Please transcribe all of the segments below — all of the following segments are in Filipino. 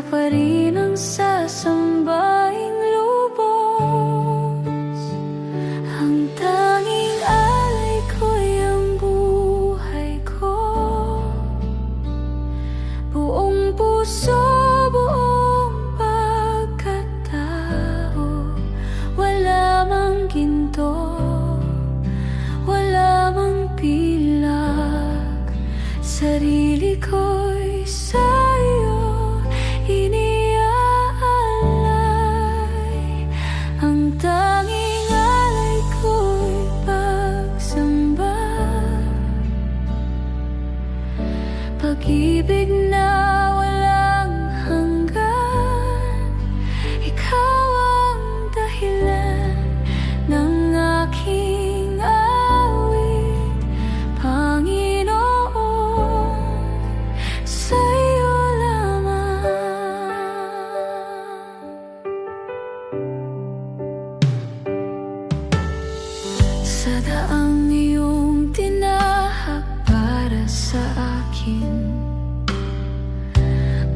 pa rin ang sasambaing lubos. Ang tanging alay ko'y ang buhay ko. Buong puso, buong pagkatao. Wala mang ginto, wala mang pilak. Sarili ko'y sa'yo iniaalay. Ang tanging alay ko'y pagsamba. Pag-ibig na walang hanggan. Ikaw ang dahilan ng aking awit, Panginoon. Sa'yo lamang. Sa daang iyong tinahak para sa akin,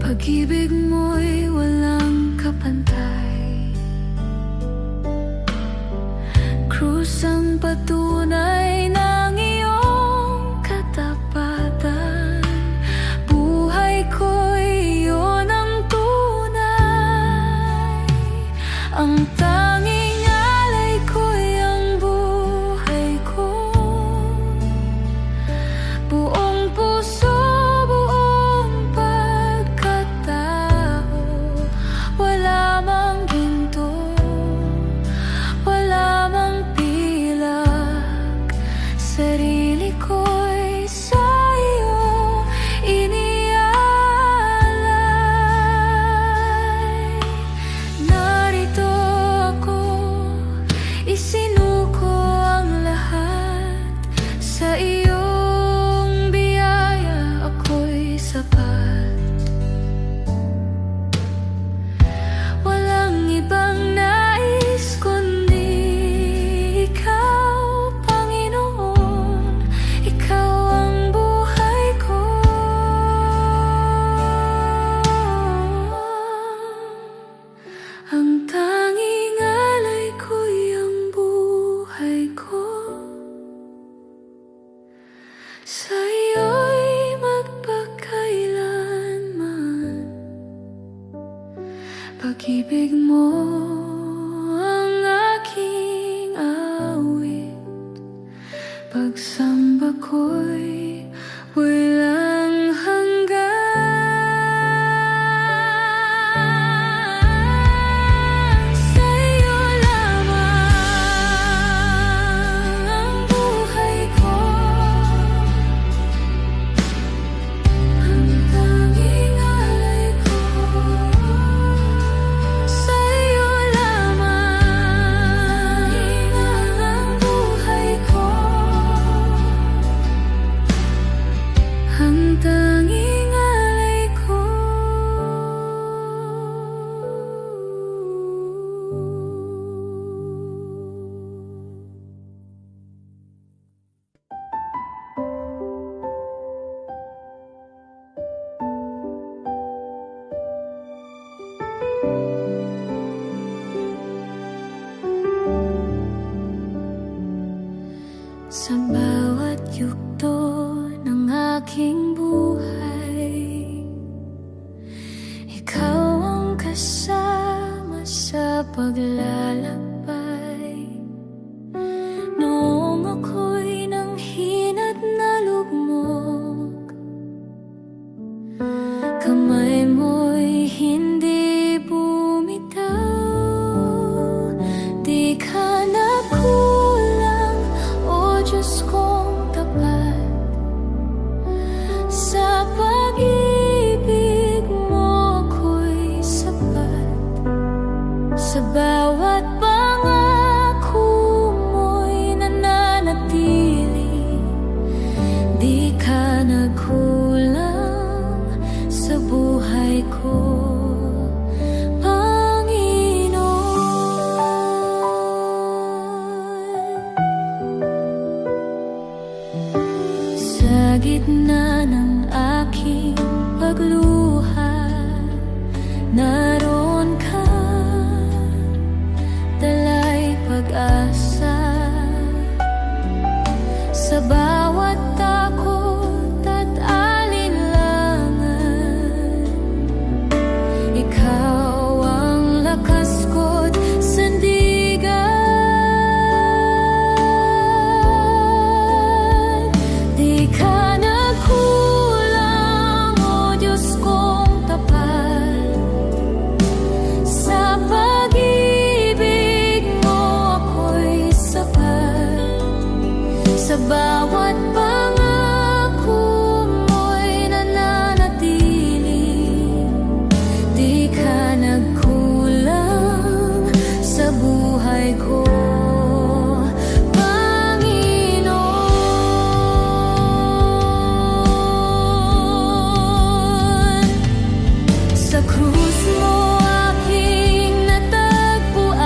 pag-ibig mo'y walang kapantay. Krus ang patunay ng iyong katapatan. Buhay ko'y iyon ang tunay. Ang tanging alay ko'y ang buhay ko. Buong puso, buong pagkatao. Wala mang ginto, wala mang pilak. Sarili ko'y sa'yo iniaalay. Narito ako, isinuko ang lahat. Sa iyong biyaya ako'y sapat. Walang ibang nais kundi ikaw, Panginoon. Ikaw ang buhay ko. Ang tanging alay ko'y ang buhay ko. Sa'yo'y magpakailanman. Pag-ibig mo ang aking awit. Pagsamba ko'y walang hanggan. Sa'yo lamang ang buhay ko. Ang tanging alay ko. Sa'yo lamang ang buhay ko. Ang tanging alay ko. Sa bawat yugto ng aking buhay, ikaw ang kasama sa paglalakbay. Noong ako'y nanghina't nalugmok, kamay mo'y hindi bumitaw. Di ka nagkulang, o Diyos kong tapat. Sa pag-ibig mo ko'y sapat. Sa bawat naroon ka, dalay pag-asa sa bawat takot at alinlangan. Ikaw ang lakas ko't sandigan. Di ka nagkulang, O Diyos kong tapat. Sa pag-ibig mo ako'y sapat. Sa bawat pangako mo'y nananatili. Di ka nagkulang sa buhay ko, Panginoon. Sa krus mo aking natagpuan,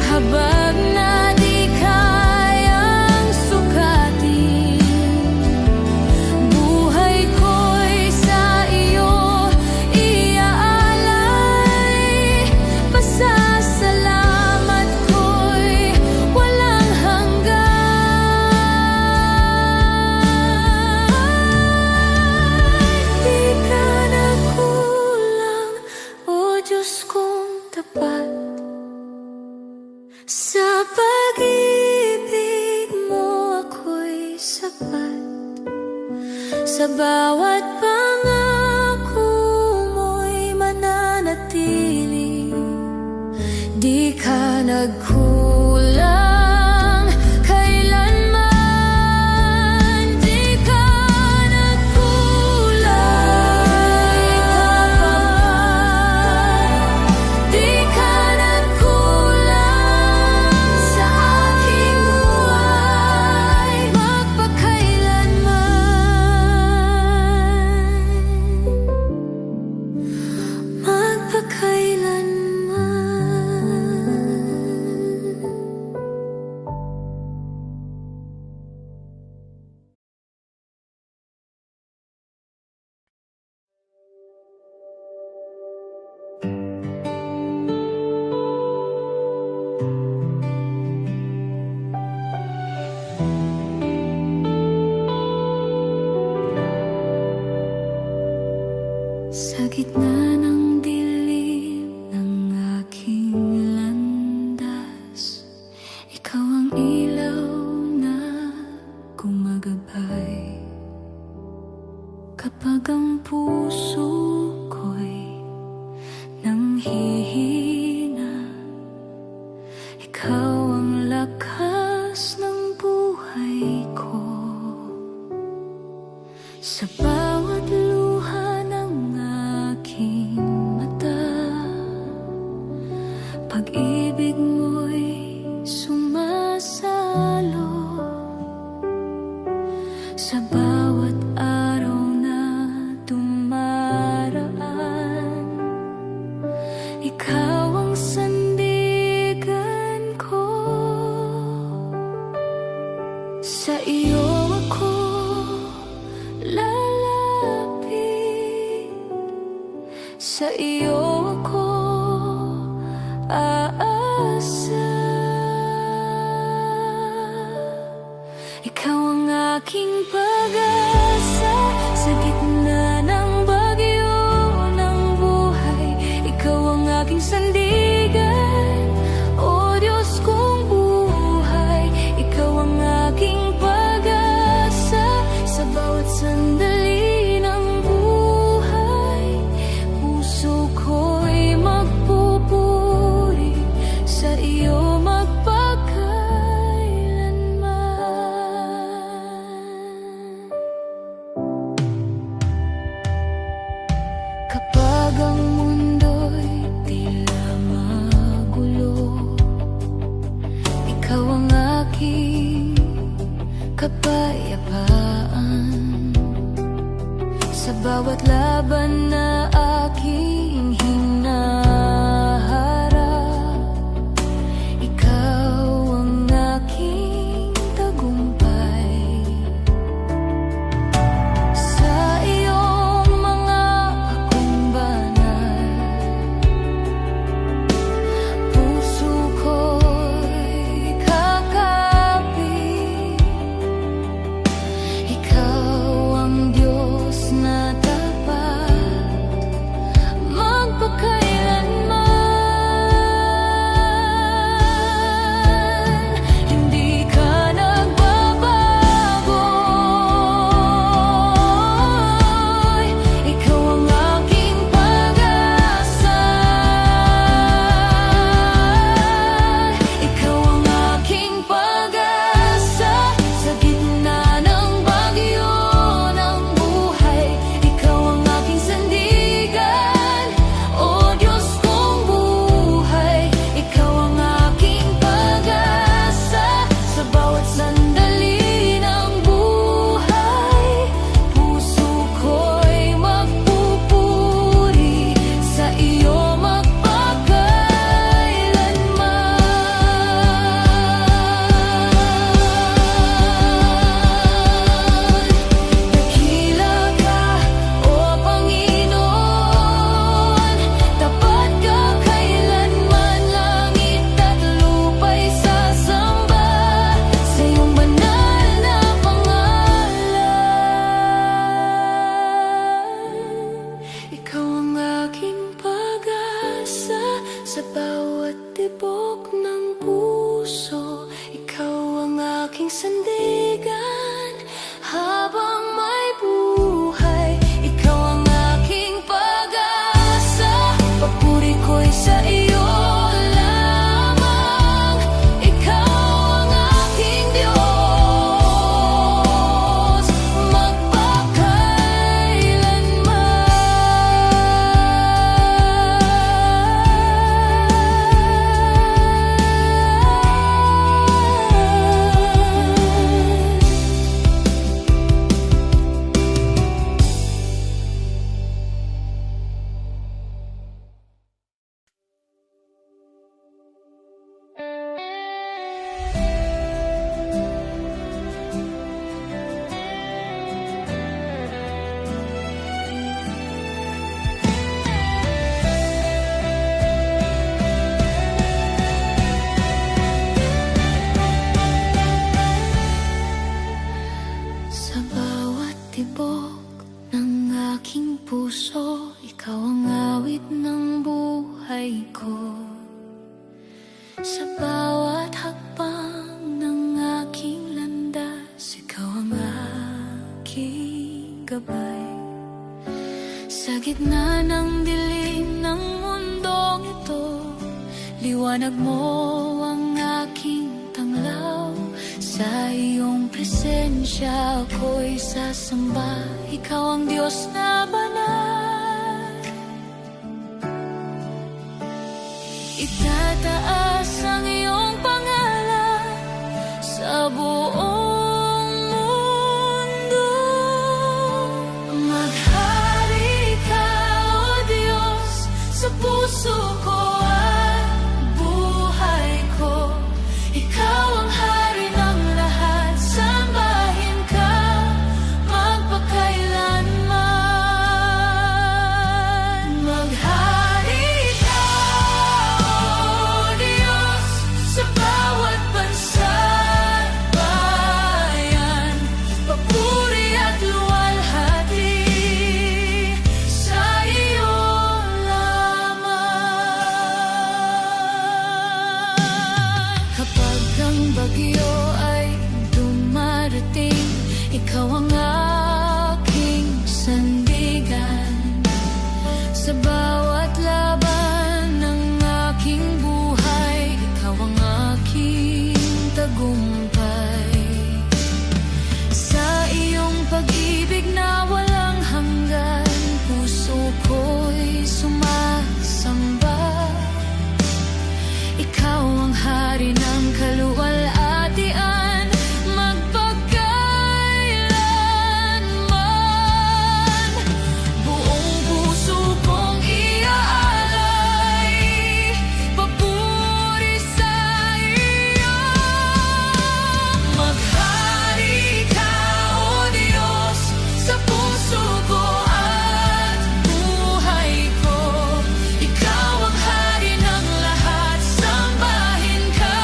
habag na di kayang sukatin. Buhay ko'y sa iyo iaalay. Pasasalamat ko'y walang hanggan. Di ka nagkulang, O Diyos kong tapat. Sa pag-ibig mo ako'y sapat. Sa bawat pangako mo'y mananatili. Di ka nagkulang kailanman. Di ka nagkulang. Di ka nagkulang sa aking buhay, magpakailanman. Sa gitna ng dilim ng aking landas, ikaw ang ilaw na gumagabay. Kapag ang puso ko'y nanghihina, ikaw ang lakas ng buhay ko. Sa bawat luha ng aking mata, pag-ibig mo'y sumasalo. Sa bawat araw na dumaraan, ikaw ang sandigan ko. Sa iyo ako lalapit, sa iyo ako aasa. Ikaw ang aking pag-asa sa gitna ng bagyo ng buhay. Ikaw ang aking sandigan, O Diyos kong buhay. Ikaw ang aking pag-asa sa bawat sandali ng buhay. Puso ko'y magpupuri sa iyo magpakailanman. Kapag ang mundo'y tila magulo, ikaw ang aking kapayapaan. Sa bawat laban na aking hinaharap, ikaw ang aking tagumpay. Sa iyong mga aking puso, ikaw ang awit ng buhay ko. Sa bawat hakbang ng aking landas, ikaw ang aking gabay. Sa gitna ng dilim ng mundong ito, liwanag mo ang aking tanglaw. Sa iyong presensya ako'y sasamba, ikaw ang Diyos na banal. Itataas ang iyong pangalan sa buong mundo. Maghari ka, O Diyos, sa puso ko at buhay ko. Ikaw ang hari ng lahat, sambahin ka magpakailanman. Maghari ka, O Diyos, sa bawat bansa at bayan. Papuri at luwalhati sa iyo lamang. Kapag ang bagyo ay dumarating, ikaw ang aking sandigan. Sa bawat laban ng aking buhay, ikaw ang aking tagumpay. Sa iyong pag-ibig na walang hanggan, puso ko'y sumasamba. Ikaw ang hari ng kaluwalhatian, magpakailanman. Buong puso kong iaalay, papuri sa iyo. Maghari ka, O Diyos, sa puso ko at buhay ko. Ikaw ang hari ng lahat, sambahin ka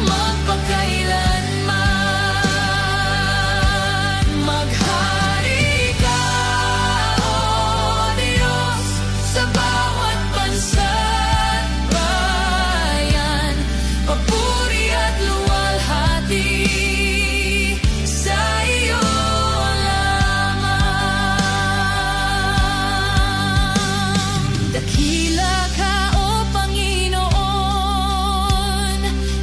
magpakailanman. Maghari ka, O Diyos, sa bawat bansa at bayan. Papuri at luwalhati sa iyo lamang. Dakila ka, O Panginoon,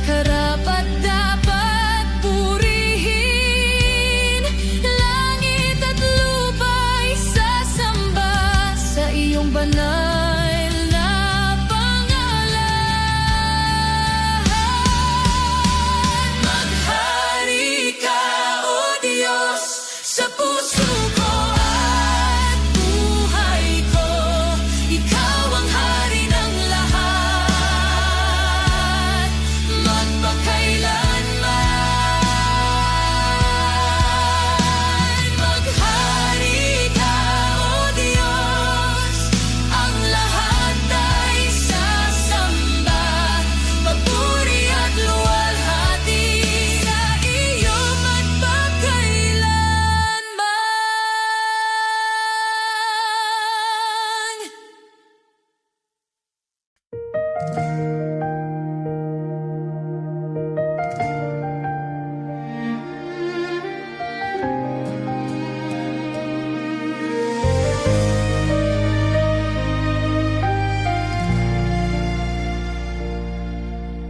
karapat-dapat purihin. Langit at lupa'y sasamba sa iyong banal na pangalan. Maghari ka, O Diyos, sa puso ko at buhay ko. Ikaw ang hari ng lahat, magpakailanman. Maghari ka, O Diyos, ang lahat ay sasamba. Papuri at luwalhati sa iyo magpakailanman.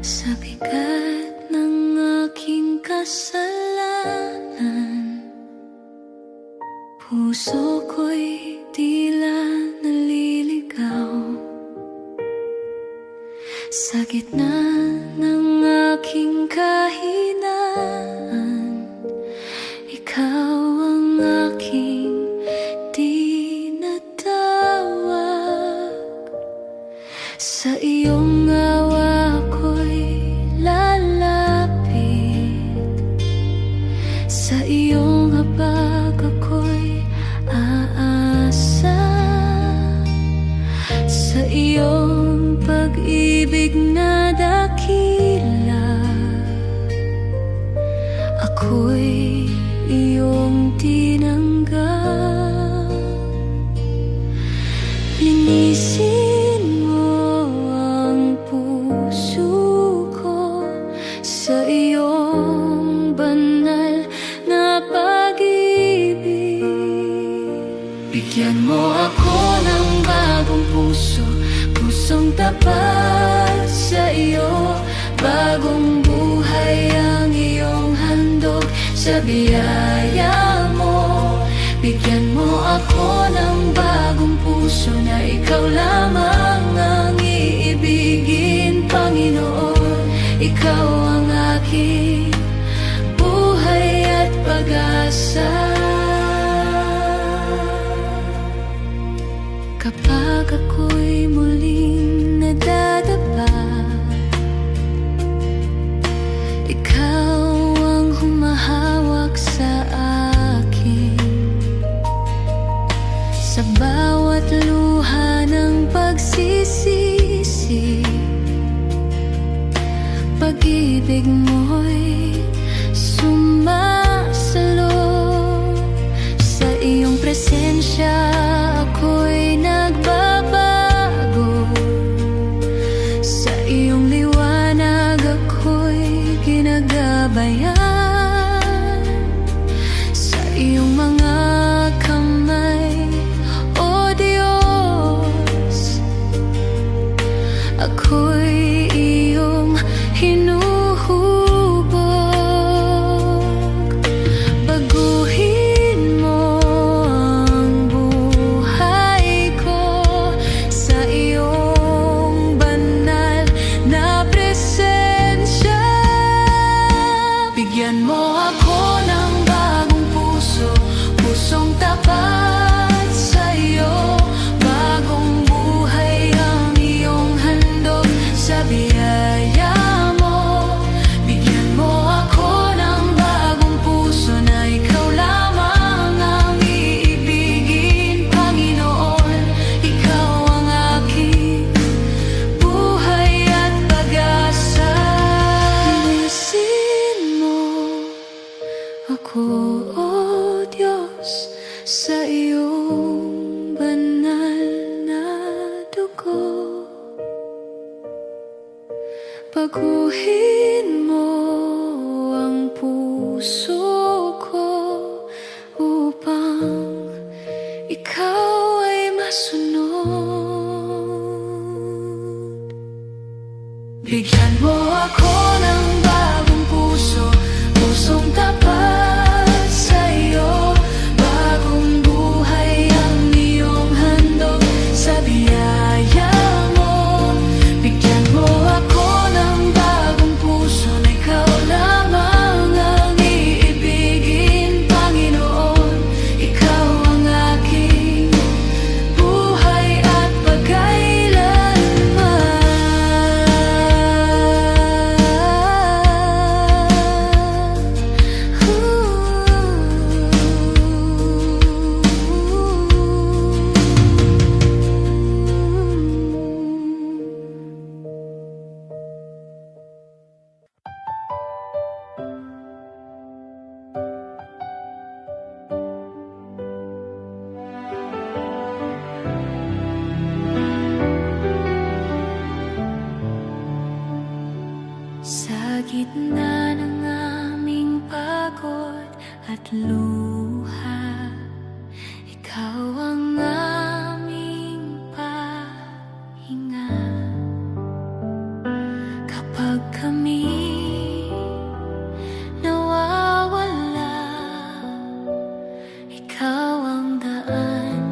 Sa bigat ng aking kasalanan, puso ko'y tila naliligaw. Sa gitna ng aking kahinaan, ikaw ang aking tinatawag. Sa iyong awa ko'y lalapit, sa iyong habag ako'y aasa. Sa iyong pag-ibig na dakila, ako'y iyong tinanggap. ako ng bagong puso, pusong tapat sa iyo. Bagong buhay ang iyong handog sa biyaya mo. Bigyan mo ako ng bagong puso na ikaw lamang ang iibigin, Panginoon. Ikaw ang aking buhay at pag-asa. Kapag ako'y muling nadadapa, ikaw ang humahawak sa akin. Sa bawat luha ng pagsisisi, pag-ibig mo'y sumasalo. Sa iyong presensya ako'y nagbabago. Sa iyong liwanag ako'y ginagabayan. Sa iyong mga kamay, O Diyos, ako'y iyong hinuhubog. Baguhin mo ang buhay ko sa iyong banal na presensya. Bigyan mo ako ng bagong puso, pusong tapat sa iyo. Bagong buhay ang iyong handog sa biyaya mo. Bigyan mo ako ng bagong puso na ikaw lamang ang iibigin, Panginoon. Ikaw ang aking buhay at pag-asa. Linisin mo ako, O Diyos, sa iyong banal na dugo. Baguhin mo ang puso ko upang ikaw ay masunod. Bigyan mo ako ng bagong puso, pusong tapat sa iyo. Bagong buhay ang iyong handog sa biyaya mo. Bigyan mo ako ng bagong puso na ikaw lamang ang iibigin, Panginoon. Ikaw ang aking buhay at pagkailanman. Sa gitna ng aming pagod at luha, ikaw ang aming pahinga. Kapag kami nawawala, ikaw ang daan,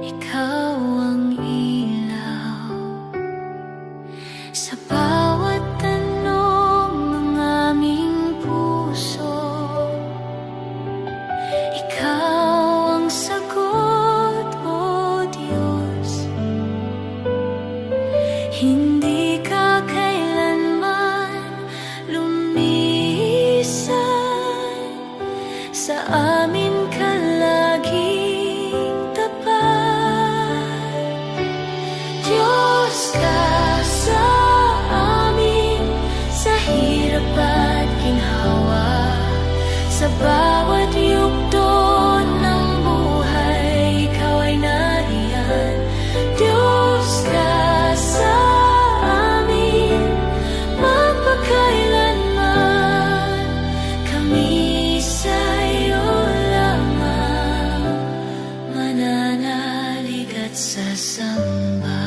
ikaw ang ilaw. Sa bawat tanong ng aming puso, mananalig at sasamba.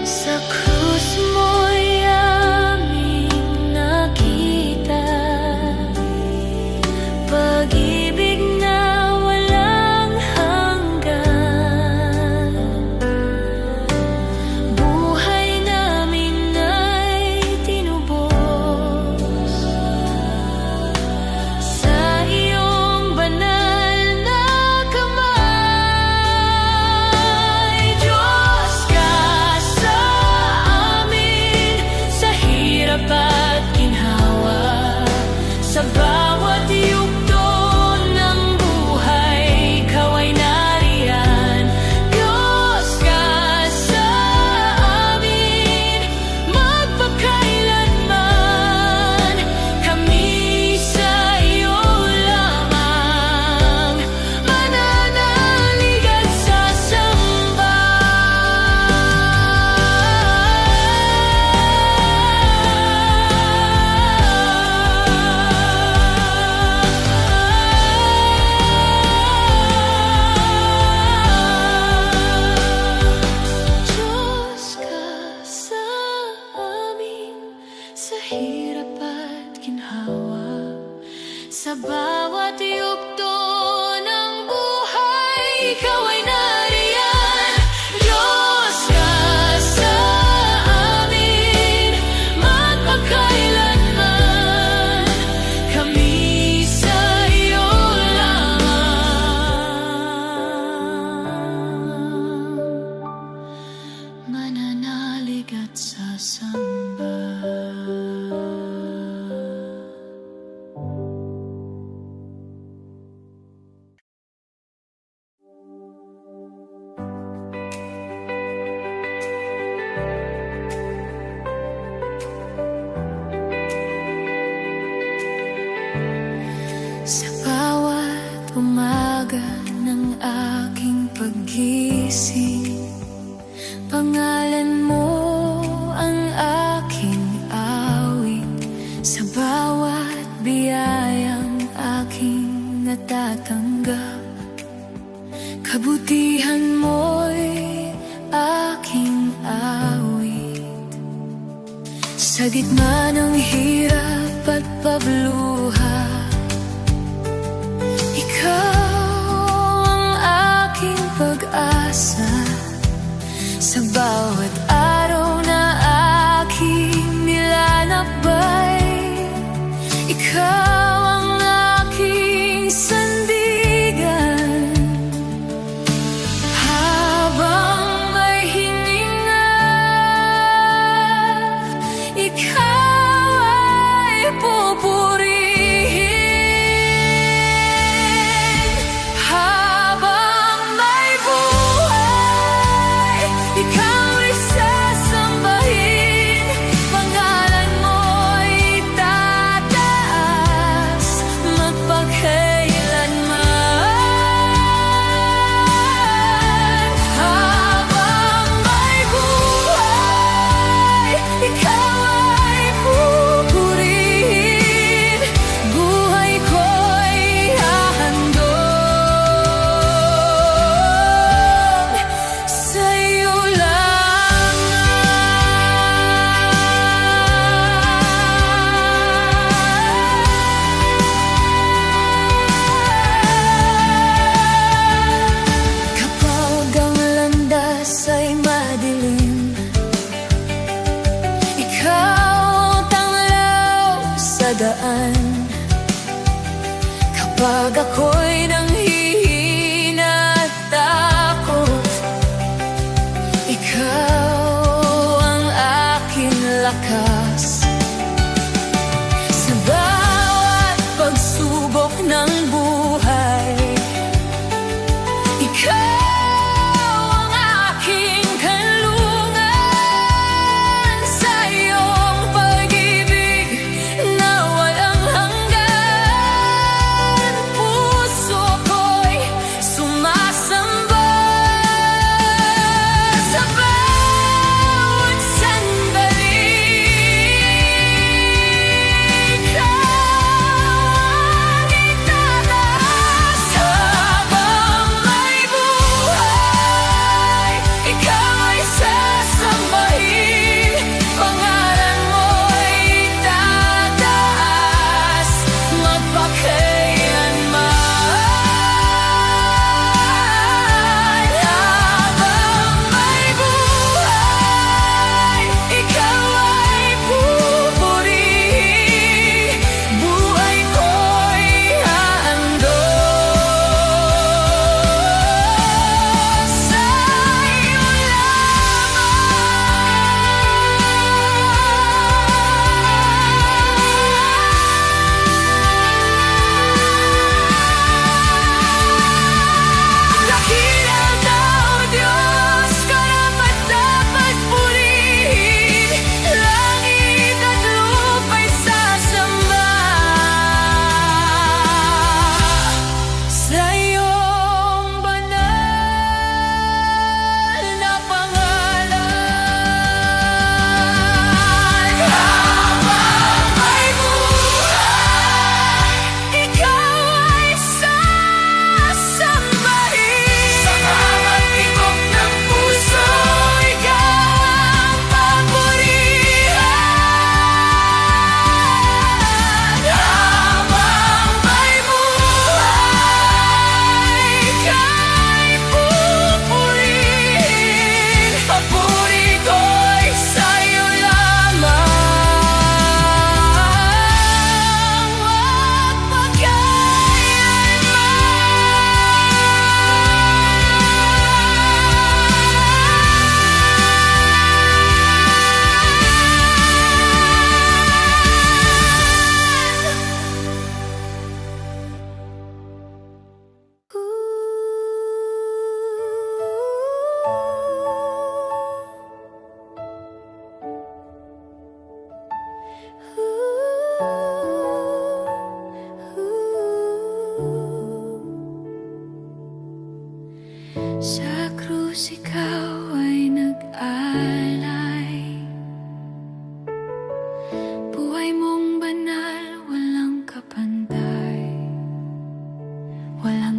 Sa krus mo'y aming nakita pag-ibig na walang hanggan. Buhay namin ay tinubos sa iyong banal na kamay. Diyos ka sa amin sa hirap at ginhawa, sa bawat yugto ng buhay, ikaw ay nariyan. Diyos ka sa amin, magpakailanman, kami sa iyo lamang, mananalig at sasamba. Diyos ka sa amin sa hirap at ginhawa, sa bawat yugto ng buhay, ikaw ay nariyan. Diyos ka sa amin, magpakailanman, kami sa iyo lamang, mananalig at sasamba. Sa bawat umaga ng aking paggising, pangalan mo ang aking awit. Sa bawat biyayang aking natatanggap, kabutihan mo'y aking awit. Sa gitna ng hirap at pagluha, ikaw ang aking pag-asa. Sa bawat araw na aking nilalakbay, ikaw ang aking sandigan. Habang may hininga, ikaw ay pupurihin. Habang may buhay, ikaw ay sasambahin. Pangalan mo'y tataas, magpakailanman. Habang may buhay, ikaw ay pupurihin. Buhay ko'y hahandog sa iyo lamang. Kapag ang landas ay madilim, ikaw ang tanglaw sa daan. Kapag ako'y nanghihina at takot, ikaw ang aking lakas. Sa bawat pagsubok ng buhay, ikaw ang aking kanlungan. Sa iyong pag-ibig na walang hanggan, puso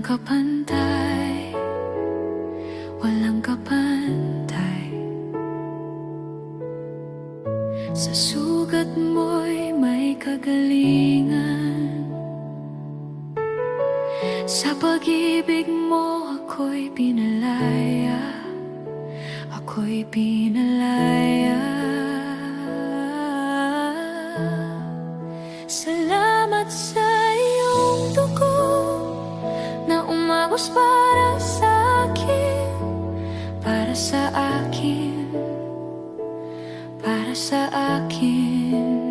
kapantay, walang kapantay. Sa sugat mo'y may kagalingan. Sa pag-ibig mo ako'y pinalaya, ako'y pinalaya. Salamat sa iyong dugo na umagos para sa akin, para sa akin, para sa akin.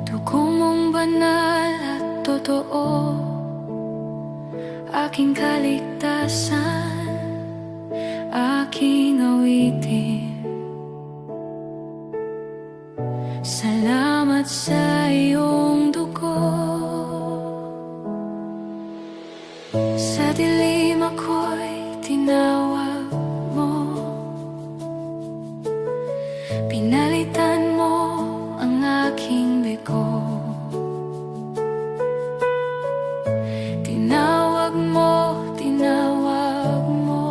Dugo mong banal at totoo, aking kaligtasan, aking awitin. Salamat sa iyong dugo. Sa dilim ako'y tinawag mo, pinalitan mo ang aking bigo. Tinawag mo, tinawag mo,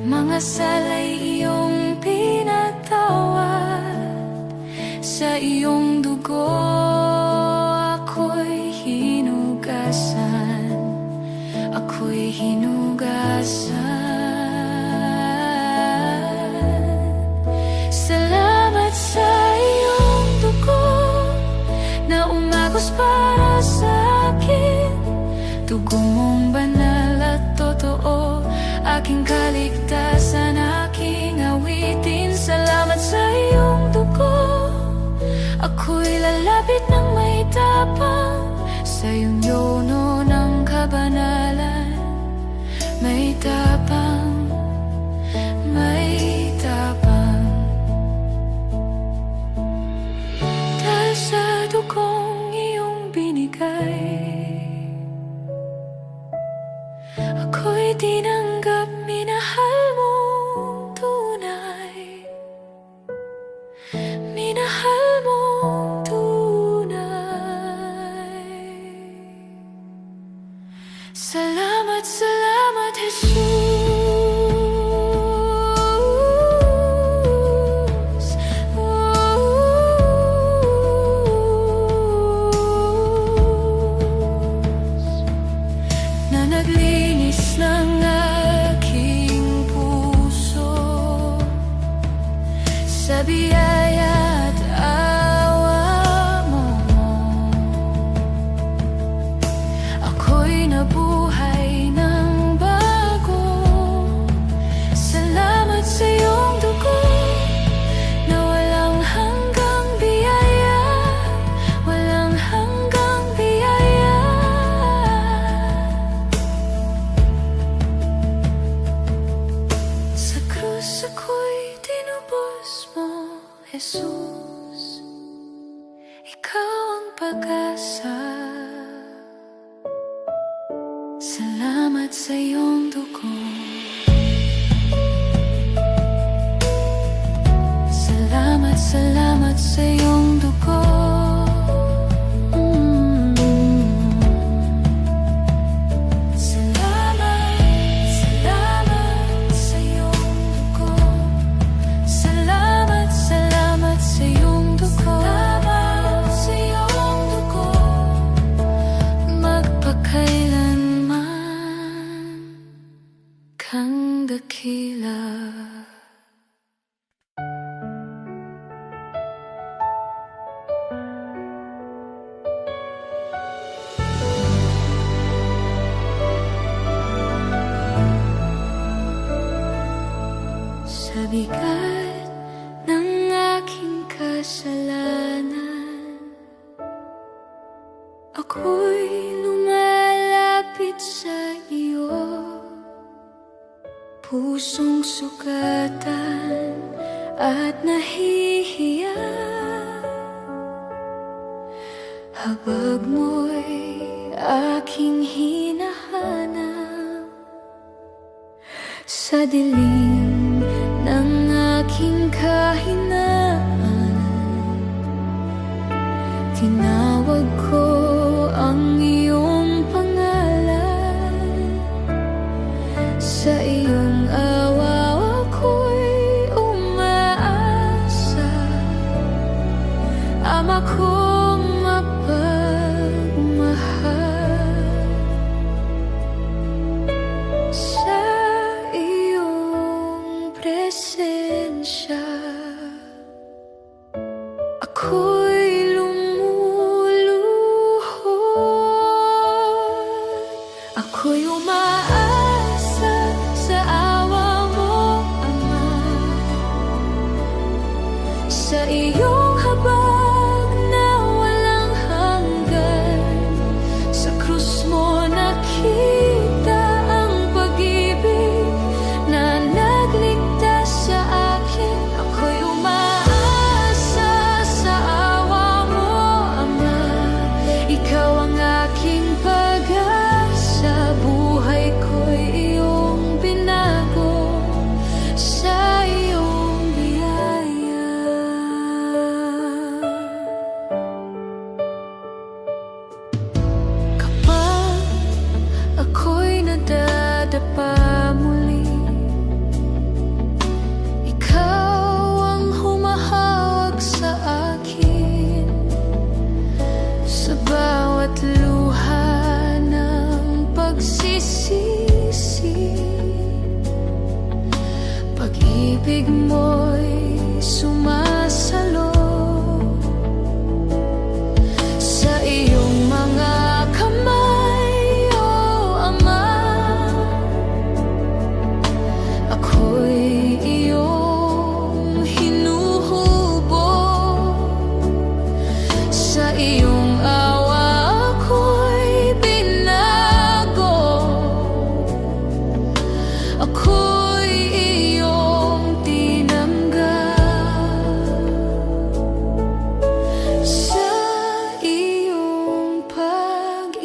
mga sala'y iyong pinatawad. Sa iyong dugo ako'y hinugasan, ako'y hinugasan. Salamat sa iyong dugo na umagos para sa akin. Dugo mong banal at totoo, aking kaligtasan, aking awitin. Salamat sa iyong dugo, ako'y lalapit ng may tapang sa iyong yono ng kabanalan. May tapang, may tapang. Dahil sa dugong iyong binigay, ako'y tinanggap, minahal mong tunay, minahal mong tunay. Salamat, salamat, Jesus. Na naglinis ng aking puso sa biyaya at awa mo. Ako'y nabuhay ng bago. Salamat sa iyong dugo na walang hanggang biyaya, walang hanggang biyaya. Sa krus ako'y tinubos mo, Jesus. Ikaw ang pag-asa. Salamat sa iyong dugo. Salamat, salamat sa iyong dugo. Salamat, salamat sa iyong dugo. Salamat, salamat sa iyong dugo. Salamat sa iyong dugo, magpakailanman kang dakila. Sa bigat ng aking kasalanan, ako'y lumalapit sa iyo. Pusong sugatan at nahihiya, habag mo'y aking hinahanap. Sa dilim ng aking kahinaan, tinawag ko ang iyong pangalan. Sa iyong awa ako'y umaasa, Ama kong mapagmahal. Sa iyong presensya ako'y lumuluhod. Ako'y umaasa sa awa mo, Ama. Sa iyong habag na walang hanggan, sa krus mo nakita ang pag-ibig na nagligtas sa akin. Ako'y umaasa sa awa mo, Ama. Ikaw ang aking pag-asa, buhay ko'y iyong binago sa iyong biyaya. Kapag ako'y nadadapa muli, ikaw ang humahawak sa akin. Sa bawat luha ng pagsisisi, pag-ibig mo'y sumasalo. Sa iyong mga kamay, O Ama, ako'y iyong hinuhubog. Sa iyong awa ako'y binago. Ako'y iyong tinanggap. Sa iyong pag-ibig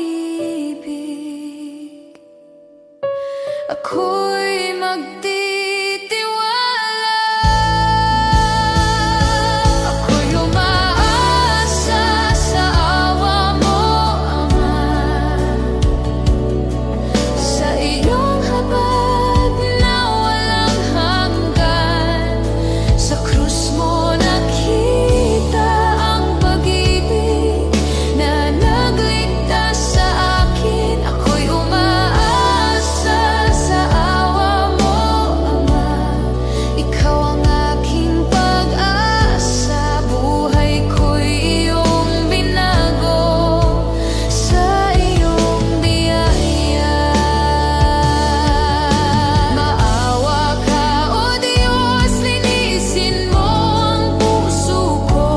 ako'y magtitiwala. Ako'y umaasa sa awa mo, Ama. Sa iyong habag na walang hanggan, sa krus mo nakita ang pag-ibig na nagligtas sa akin. Ako'y umaasa sa awa mo, Ama. Ikaw ang aking pag-asa, buhay ko'y iyong binago sa iyong biyaya. Maawa ka, O Diyos, linisin mo ang puso ko.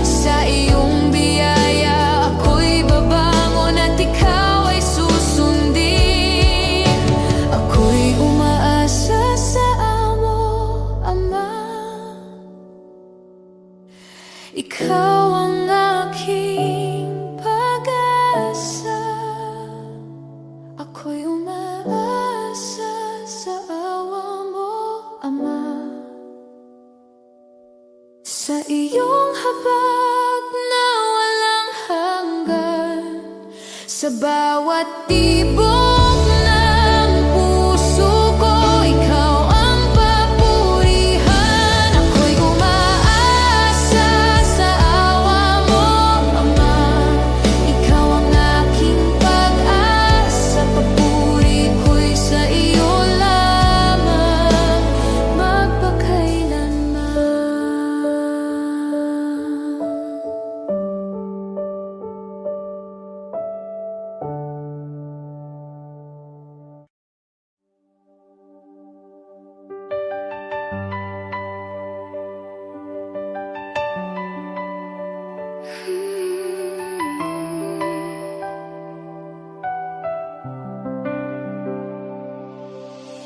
Sa iyong biyaya ako'y babangon at ikaw ay susundin. Ako'y umaasa sa amo, Ama. Ikaw ang aking pag-asa. Ako'y umaasa sa awa mo, Ama. Sa iyong habag na walang hanggan, sa bawat tibok ng puso ko, ikaw ang papurihan. Ako'y umaasa sa awa mo, Ama. Ikaw ang aking pag-asa, papuri ko'y sa iyo lamang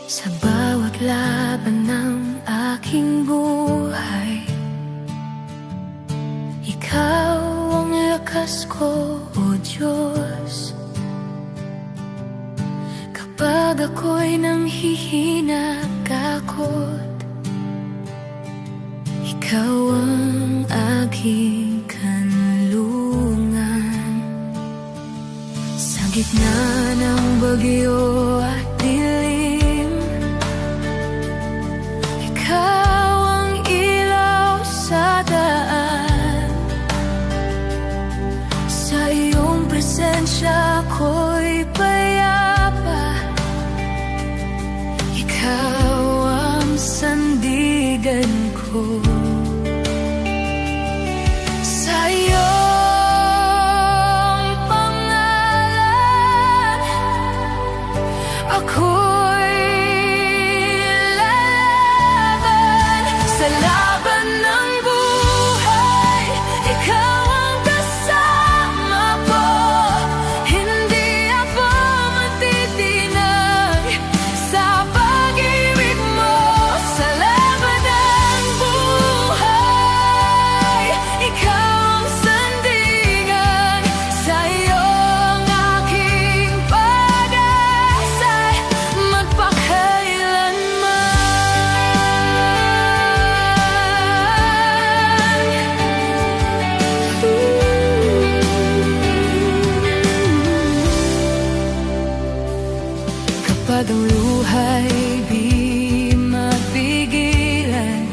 Sa bawat laban ng aking buhay, Ikaw ang lakas ko, O Diyos. Kapag ako'y nanghihina kakot, Ikaw ang aking kanluran. gitna ng bagyo at dilim, ikaw ang ilaw sa daan. Sa iyong presensya ko'y payapa, ikaw ang sandigan ko. Sa iyong pangalan ako'y lalaban. Sa laban ng buhay, ikaw ang kasama ko. Hindi ako matitinag sa pag-ibig mo. Sa laban ng buhay, ikaw ang sandigan. Sa iyong aking pag-asa kapag ang luhay di mapigilan,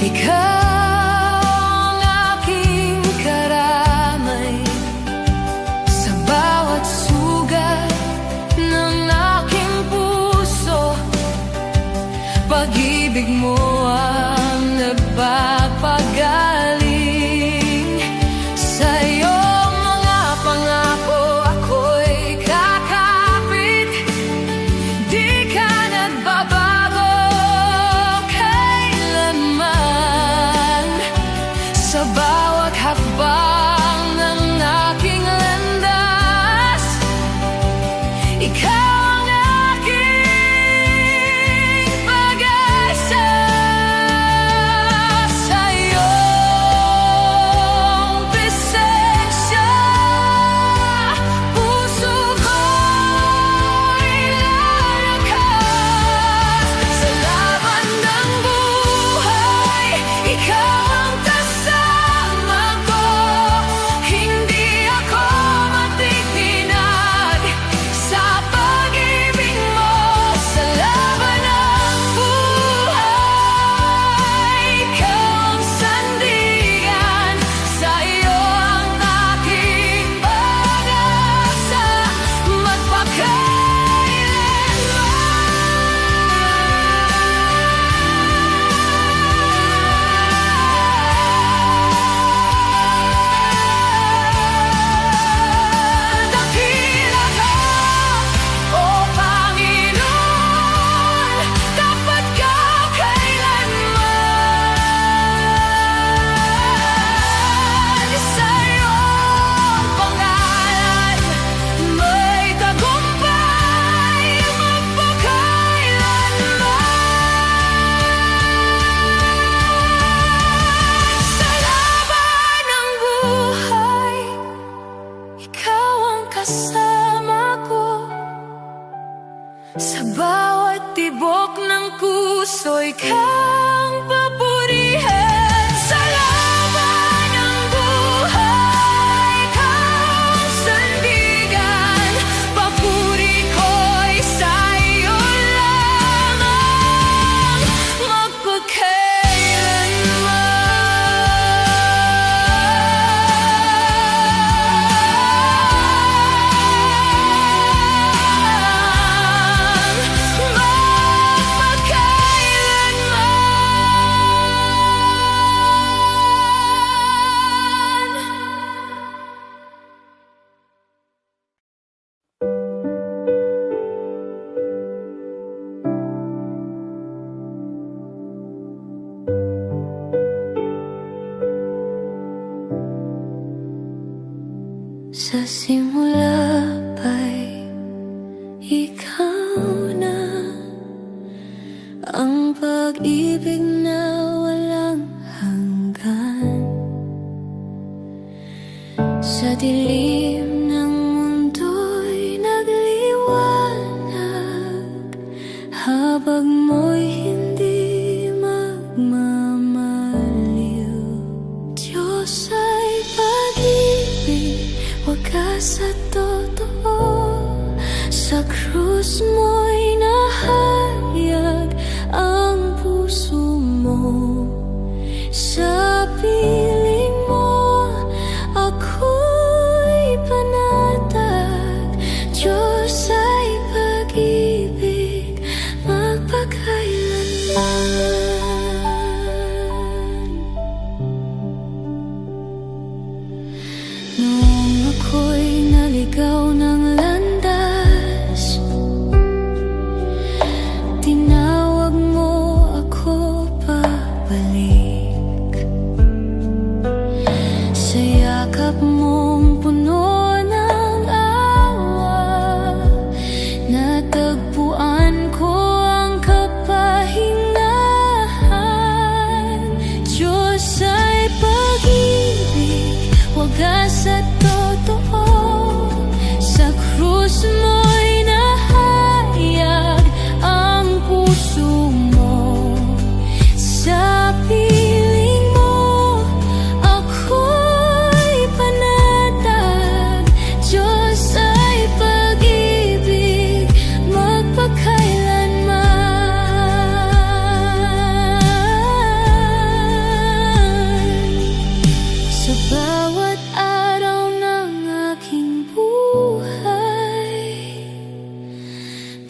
ikaw ang aking karamay. Sa bawat sugat ng aking puso, pag-ibig mo ang nagpapagaling. Sa iyong mga pangako ako'y kakapit. Di ka nagbabago kailanman. Sa bawat hakbang ng aking landas, ikaw ang aking pag-asa. Sa iyong presensya, puso ko'y lalakas. Sa laban ng buhay, ikaw ang kasama ko. Hindi ako matitinag sa pag-ibig mo. Sa laban ng buhay, ikaw ang sandigan. Sa iyo ang aking pag-asa Dakila ka, O Panginoon, tapat ka kailanman. Sa iyong pangalan may tagumpay magpakailanman. Sa laban ng buhay, ikaw ang kasama ko. Sa bawat tibok ng puso'y kang papurihin. Sa laban ng buhay, ikaw ang sandigan. Papuri ko'y sa iyo lamang sa simula pa'y ikaw na ang pag-ibig na walang hanggan. Sa dilim ng mundo'y nagliwanag, habang mo'y hindi magmamaliw. Diyos ay pag-ibig, huwag sa totoo, sa krus mo'y nahayag ang puso mo. Sa piling mo ako'y panatag. Diyos ay pag-ibig magpakailanman. Noong ako'y naligaw ng landas, tinawag mo ako pabalik. Sa yakap mong puno ng awa, natagpuan ko ang kapahingahan. Diyos ay pag-ibig, wagas at totoo. Sa krus mo'y nahayag ang puso mo. Sa piling mo ako'y panatag. Diyos ay pag-ibig magpakailanman. Sa bawat araw ng aking buhay,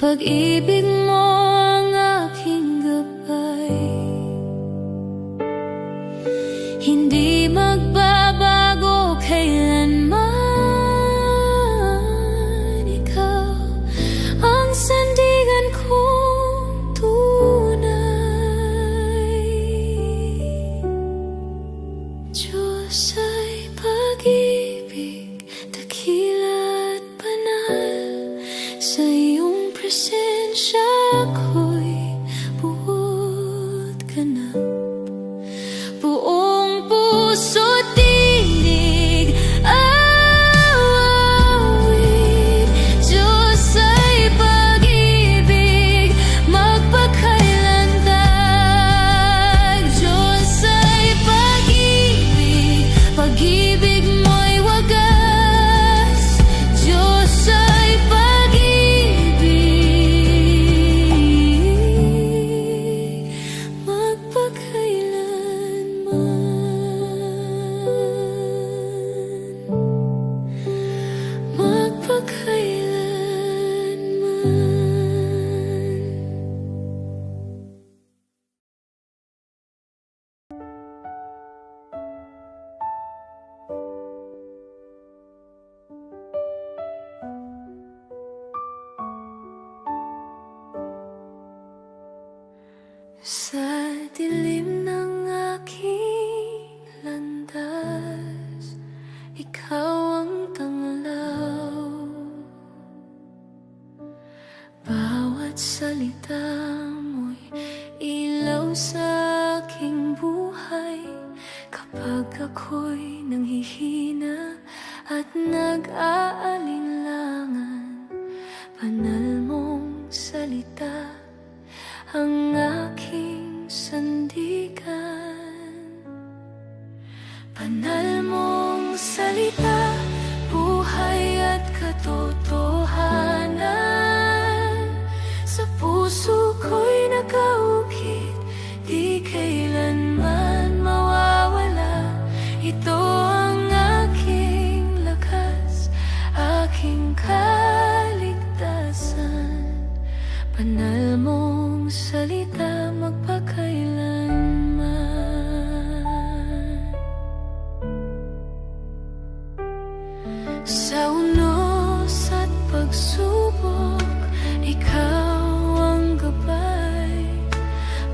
pag-ibig mo ang aking gabay. Hindi magbabago kailanman. Ikaw ang sandigan kong tunay. Diyos ay pag-ibig, dakila at banal. Sa iyong presensya ako'y buot ganap. Buong puso't tinig awit. Diyos ay pag-ibig magpakailanman. Diyos ay pag-ibig, pag-ibig mo'y wagas. Diyos ay pag-ibig magpakailanman. Sa dilim ng aking landas, ikaw ang tanglaw. Bawat salita mo'y ilaw sa aking buhay. Kapag ako'y nanghihina at nag-aalinlangan, banal mong salita ang aking sandigan. Banal mong salita, buhay at katotohanan. Sa puso ko'y nakaukit, di kailanman mawawala. Ito ang aking lakas, aking kaligtasan. Banal mong salita magpakailanman. Sa unos at pagsubok, ikaw ang gabay.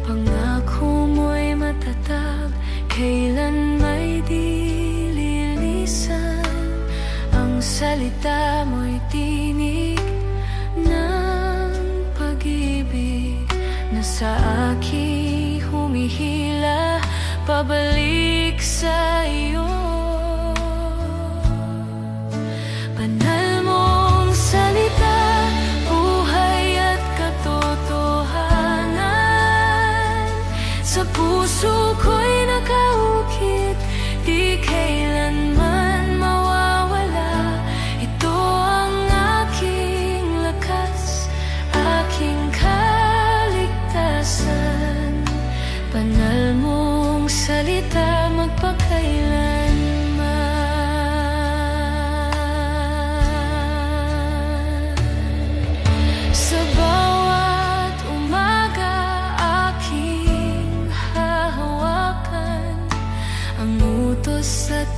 Pangako mo'y matatag, kailan may di lilisan. Ang salita mo'y tinig ng pag-ibig na sa akin humihila pabalik sa iyo. Banal mong salita, buhay at katotohanan. Sa puso ko'y nakaukit, di kailanman mawawala.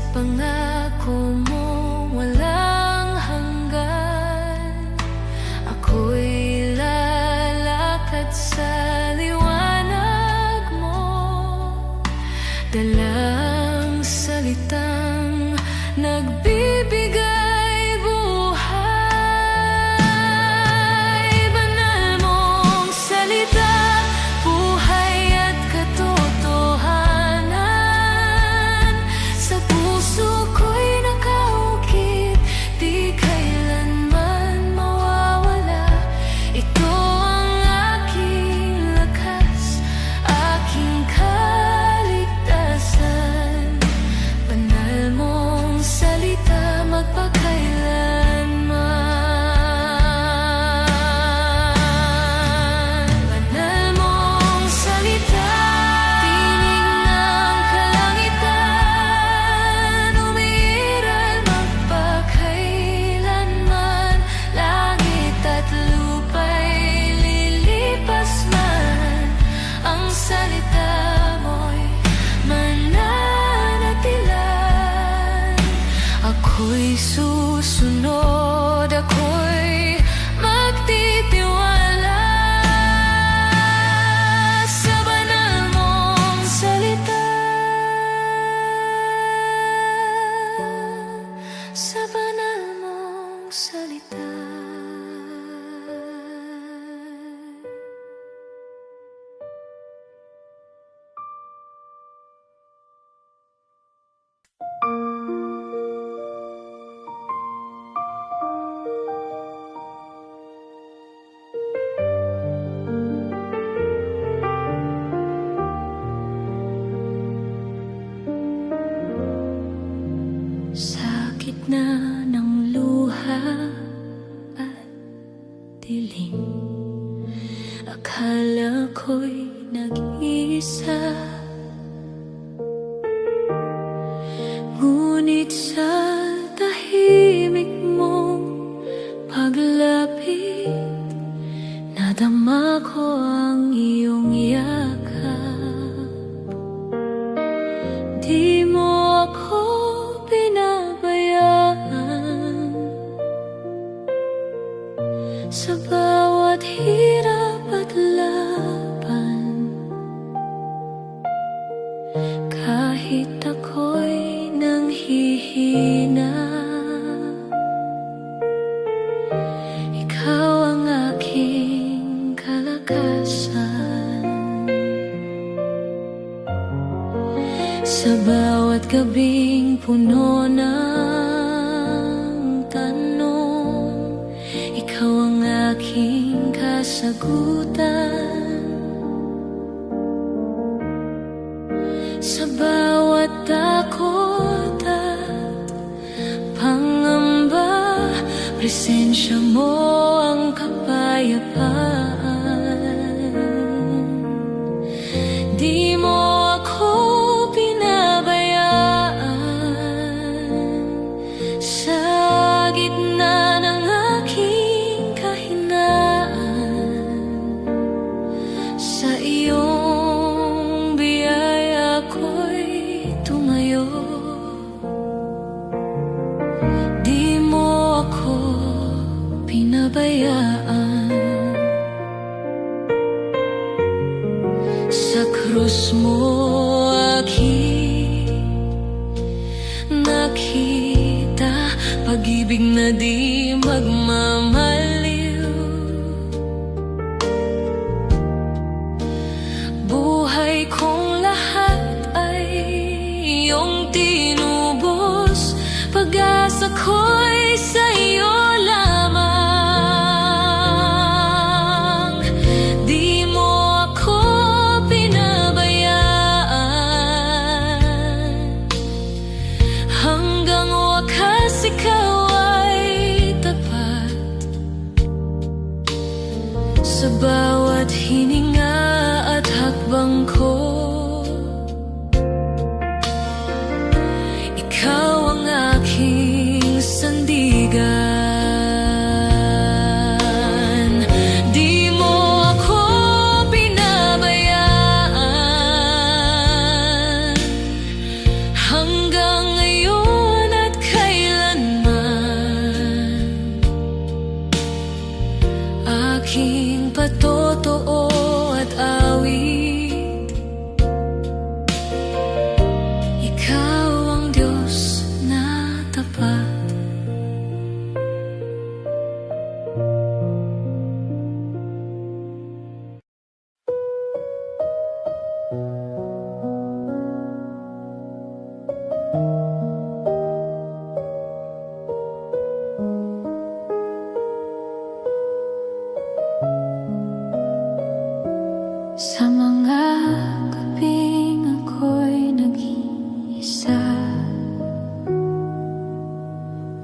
pangako mo walang hanggan. Ako'y lalakad sa liwanag mo, dalang salitang nagbibigay buhay. Banal mong salita, buhay at katotohanan. Sa puso ko'y nakaukit, di kailanman mawawala. Ito ang aking lakas, aking kaligtasan. Banal mong salita, magpakailanman. Banal mong salita, tinig ng kalangitan, umiiral magpakailanman. Langit at lupa'y lilipas man, ang salita mo'y mananatilan. Ako'y susunod, ako'y magtitiwala sa banal mong salita, sa banal mong salita. Sa gitna ng luha at dilim, akala ko'y nag-iisa. Ngunit sa tahimik mong paglapit, nadama ko ang iyong yakap. Di mo ako pinabayaan sa bawat hirap at laban. Kahit ako'y nanghihina, ikaw ang aking kalakasan. Sa bawat gabing puno ng tanong, ikaw ang aking kasagutan. Sa bawat takot at pangamba, presensya mo ang kapayapaan. Di mo ako pinabayaan sa gitna ng aking kahinaan. Sa iyong biyaya ko'y tumayo. Di mo ako pinabayaan. Sa krus mo aking nakita pag-ibig na di magmamaliw. Buhay kong lahat ay iyong tinubos, pag-asa ko'y sa iyo lamang. Di mo ako pinabayaan, hanggang wakas ikaw ay tapat. Sa bawat hininga at hakbang ko, ikaw ang aking sandigan. Di mo ako pinabayaan, hanggang ngayon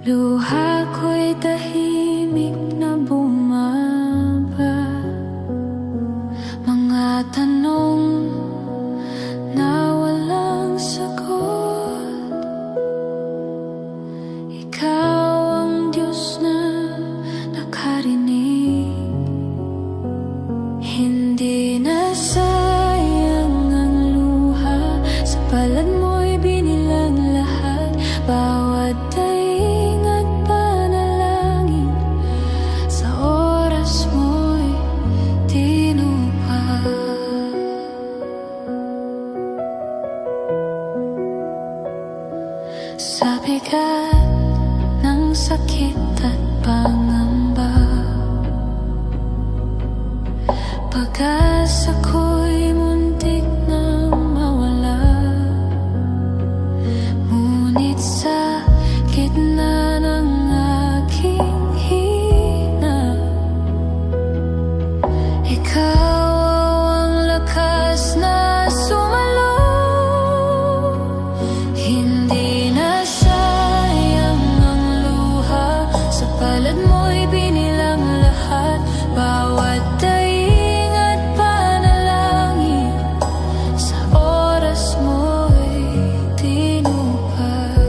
Luha ko'y tahimik na bumaba, mga tanong na walang sagot. Ikaw ang Diyos na nakarinig. Hindi na sayang ang luha, sa palad mo'y binilang lahat. Bawat daing at panalangin, sa oras mo'y tinupad. Sa bigat ng sakit at pangamba, pag-asa ko'y muntik nang mawala. Ngunit sa gitna ng aking hina, ikaw ang lakas na sumalo. Hindi na sayang ang luha, sa palad mo'y binilang lahat. Bawat daing at panalangin, sa oras mo'y tinupad.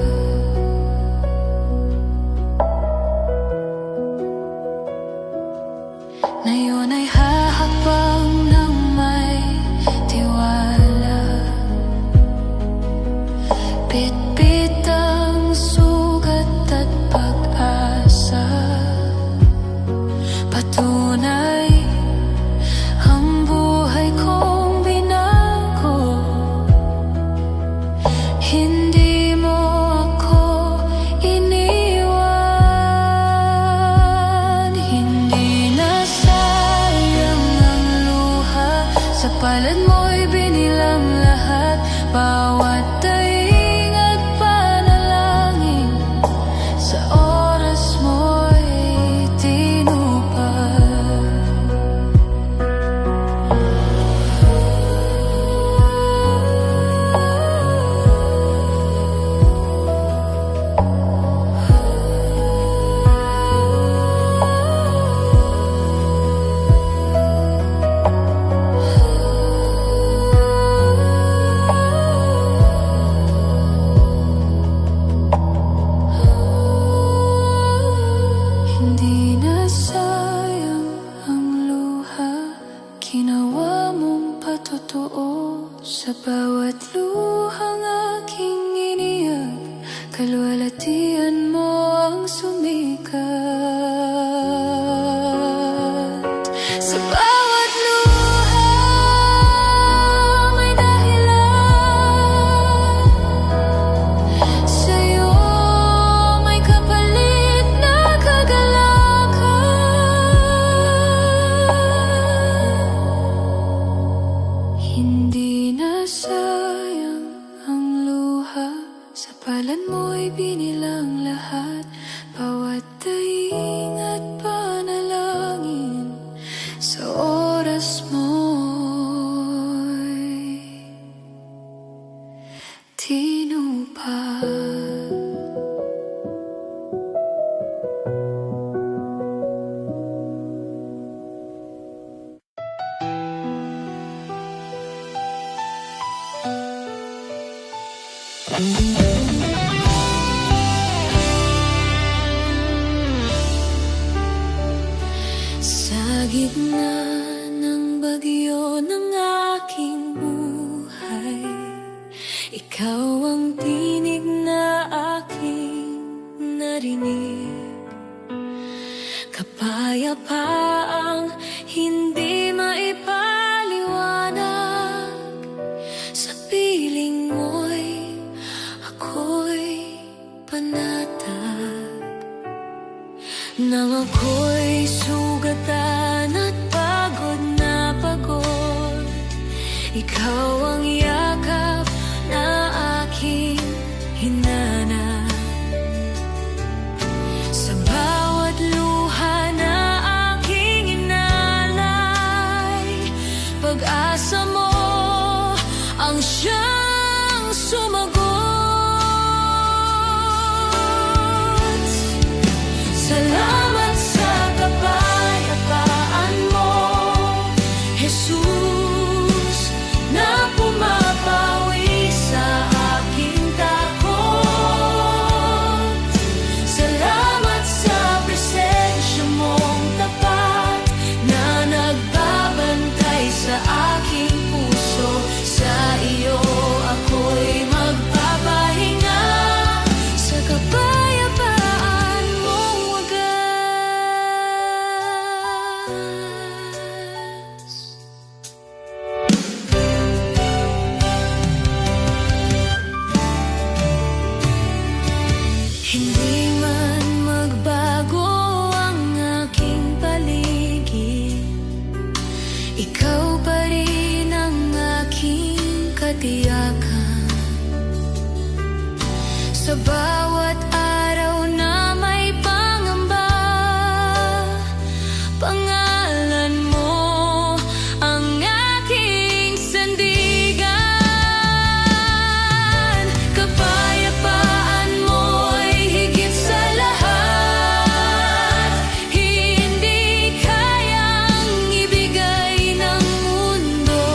Ngayon ay hahakbang ng may tiwala, bitbit ang sugat at pag-asa. Patunay ang buhay kong binago. Hindi mo ako iniwan. Hindi na sayang ang luha, sa palad mo'y binilang lahat. Bawat daing at panalangin, sa oras mo'y tinupad. Hindi na sayang ang luha, ginawa mong patotoo. Sa bawat luhang aking iniyak, kalwalatian mo ang sumikat. Sa bawat luha may dahilan, sa'yo may kapalit na kagalakan. Hindi na sayang ang luha, sa palad mo'y binilang lahat. Bawat daing at panalangin, sa oras mo'y tinupad. Sa gitna ng bagyo ng aking buhay, ikaw ang tinig na aking narinig. Kapayapaang hindi maipaliwanag, sa piling mo'y ako'y panatag. Nang ako'y sugatan at pagod na pagod, ikaw ang yakap na aking hinanap. Sa bawat luha na aking inalay, pag-asa mo ang siyang sumagot. Hindi man magbago ang aking paligid, ikaw pa rin ang aking katiyakan. Sa bawat araw na may pangamba, pangalan mo ang aking sandigan. Kapayapaan mo'y higit sa lahat, hindi kayang ibigay ng mundo.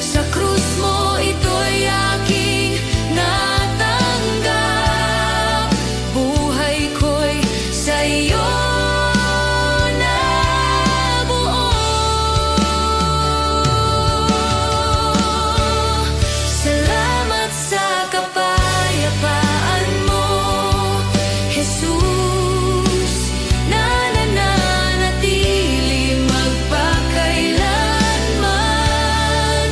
Sa krus mo ito'y aking natanggap, buhay ko'y sa iyo nabuo. Salamat sa kapayapaan mo, Jesus, na nananatili magpakailanman.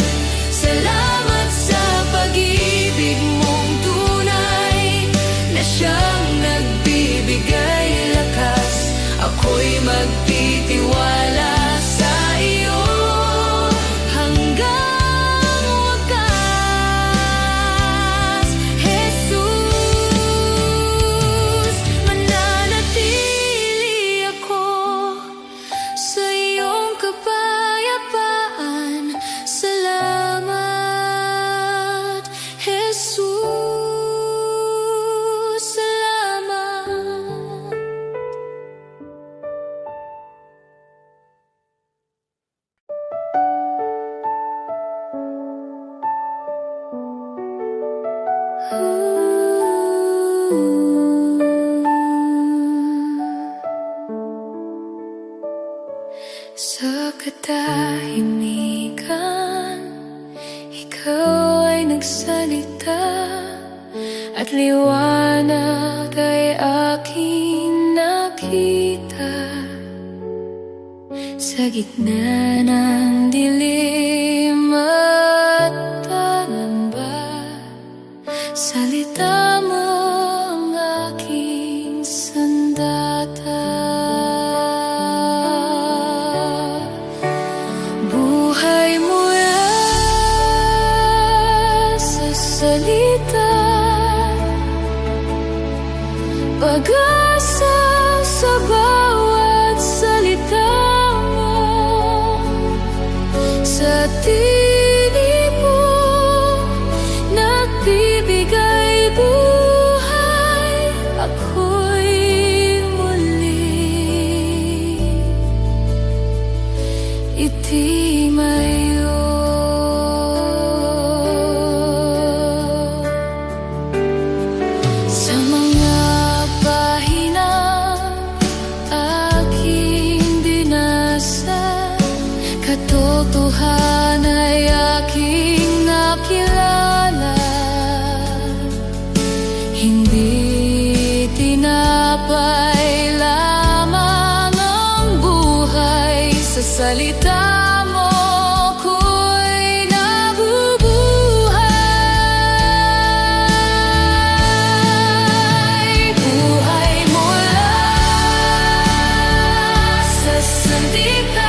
Salamat sa pag-ibig mong tunay na siyang nagbibigay lakas. Ako'y magtitiwala sa iyo hanggang wakas. Jesus, mananatili ako sa iyong kapayapaan. Salamat, Jesus, salamat. Sa katahimikan, ikaw ay nagsalita, at liwanag ay aking nakita. Sa gitna ng dilim at panamba, salita mo ang aking sandata. Buhay mula sa salita, pag-asa sa bawat salita mo. Sa tinig mo nagbibigay buhay, ako'y muli itimayo. Sa mga pahinang aking binasa, katotohanan ay aking nakilala. Hindi tinapay lamang ang buhay, sa salita mo ko'y nabubuhay. Buhay mula sa sandigan,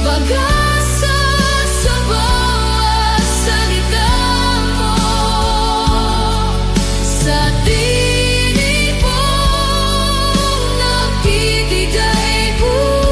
pag-asa sa bawat salita mo. Sa tinig mo nagbibigay buhay,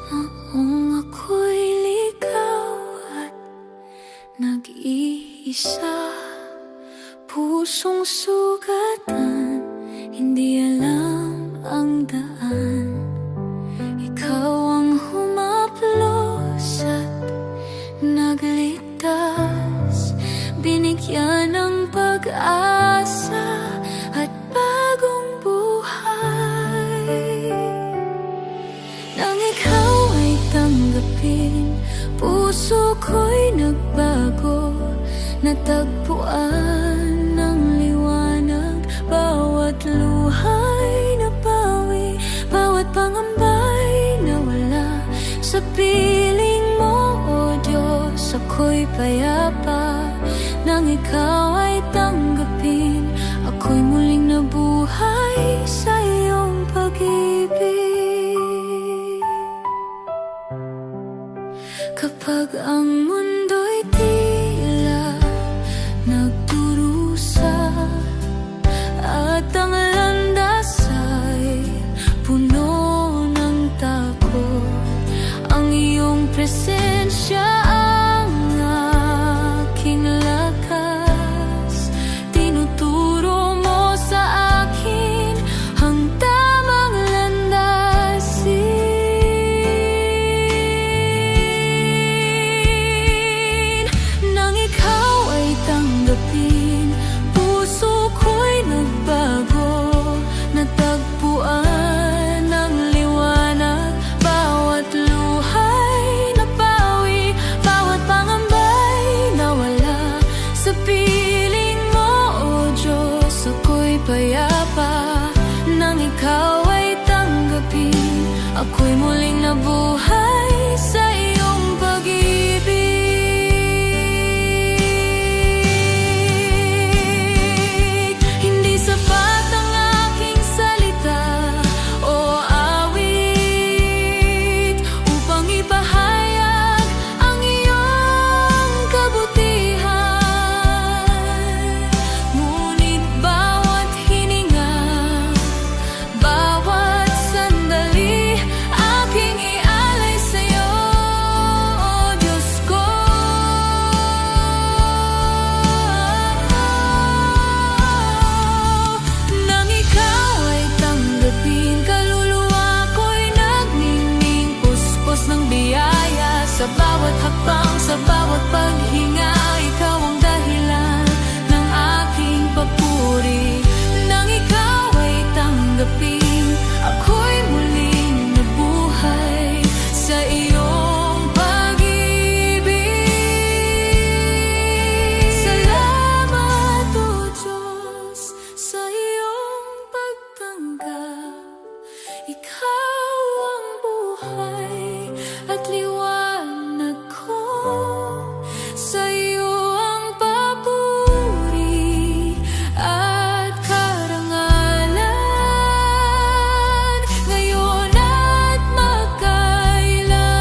Noong ako'y ligaw at nag-iisa, pusong sugatan, hindi alam ang daan. Ikaw ang humaplos at nagligtas, binigyan ng pag-asa at bagong buhay. Nang ikaw ay tanggapin, puso ko'y nagbago, natagpuan ng liwanag. Bawat luha'y napawi, bawat pangamba'y nawala. Sa piling mo, O Diyos, ako'y payapa. Nang ikaw ay tanggapin, ako'y muling nabuhay sa iyong pag-ibig. Kapag ang mundo'y tila nagdurusa at ang landas ay puno ng takot, ang iyong presensya ang aking lakas. Tinuturo mo sa akin ang tamang landasin. Nang ikaw ay tanggapin, puso ko'y nagbago, natagpuan ng liwanag. Bawat luha'y napawi, bawat pangamba'y nawala. Sa piling mo, O Diyos, ako'y payapa. Nang ikaw ay tanggapin, ako'y muling nabuhay sa iyong pag-ibig. Hindi sapat ang aking salita o awit upang ipahayag ang iyong kabutihan. Ngunit bawat hininga, bawat sandali, aking ialay sa'yo, O Diyos ko. Nang ikaw ay tanggapin, kaluluwa ko'y nagniningning, puspos ng biyaya. Sa bawat hakbang, sa bawat paghinga, ikaw ang dahilan ng aking papuri. Nang ikaw ay tanggapin, ako'y muling nabuhay sa iyong pag-ibig. Salamat, O Diyos, sa iyong pagtanggap. Ikaw ang buhay at liwanag ko. Sa iyo ang papuri at karangalan, ngayon at magkailanman.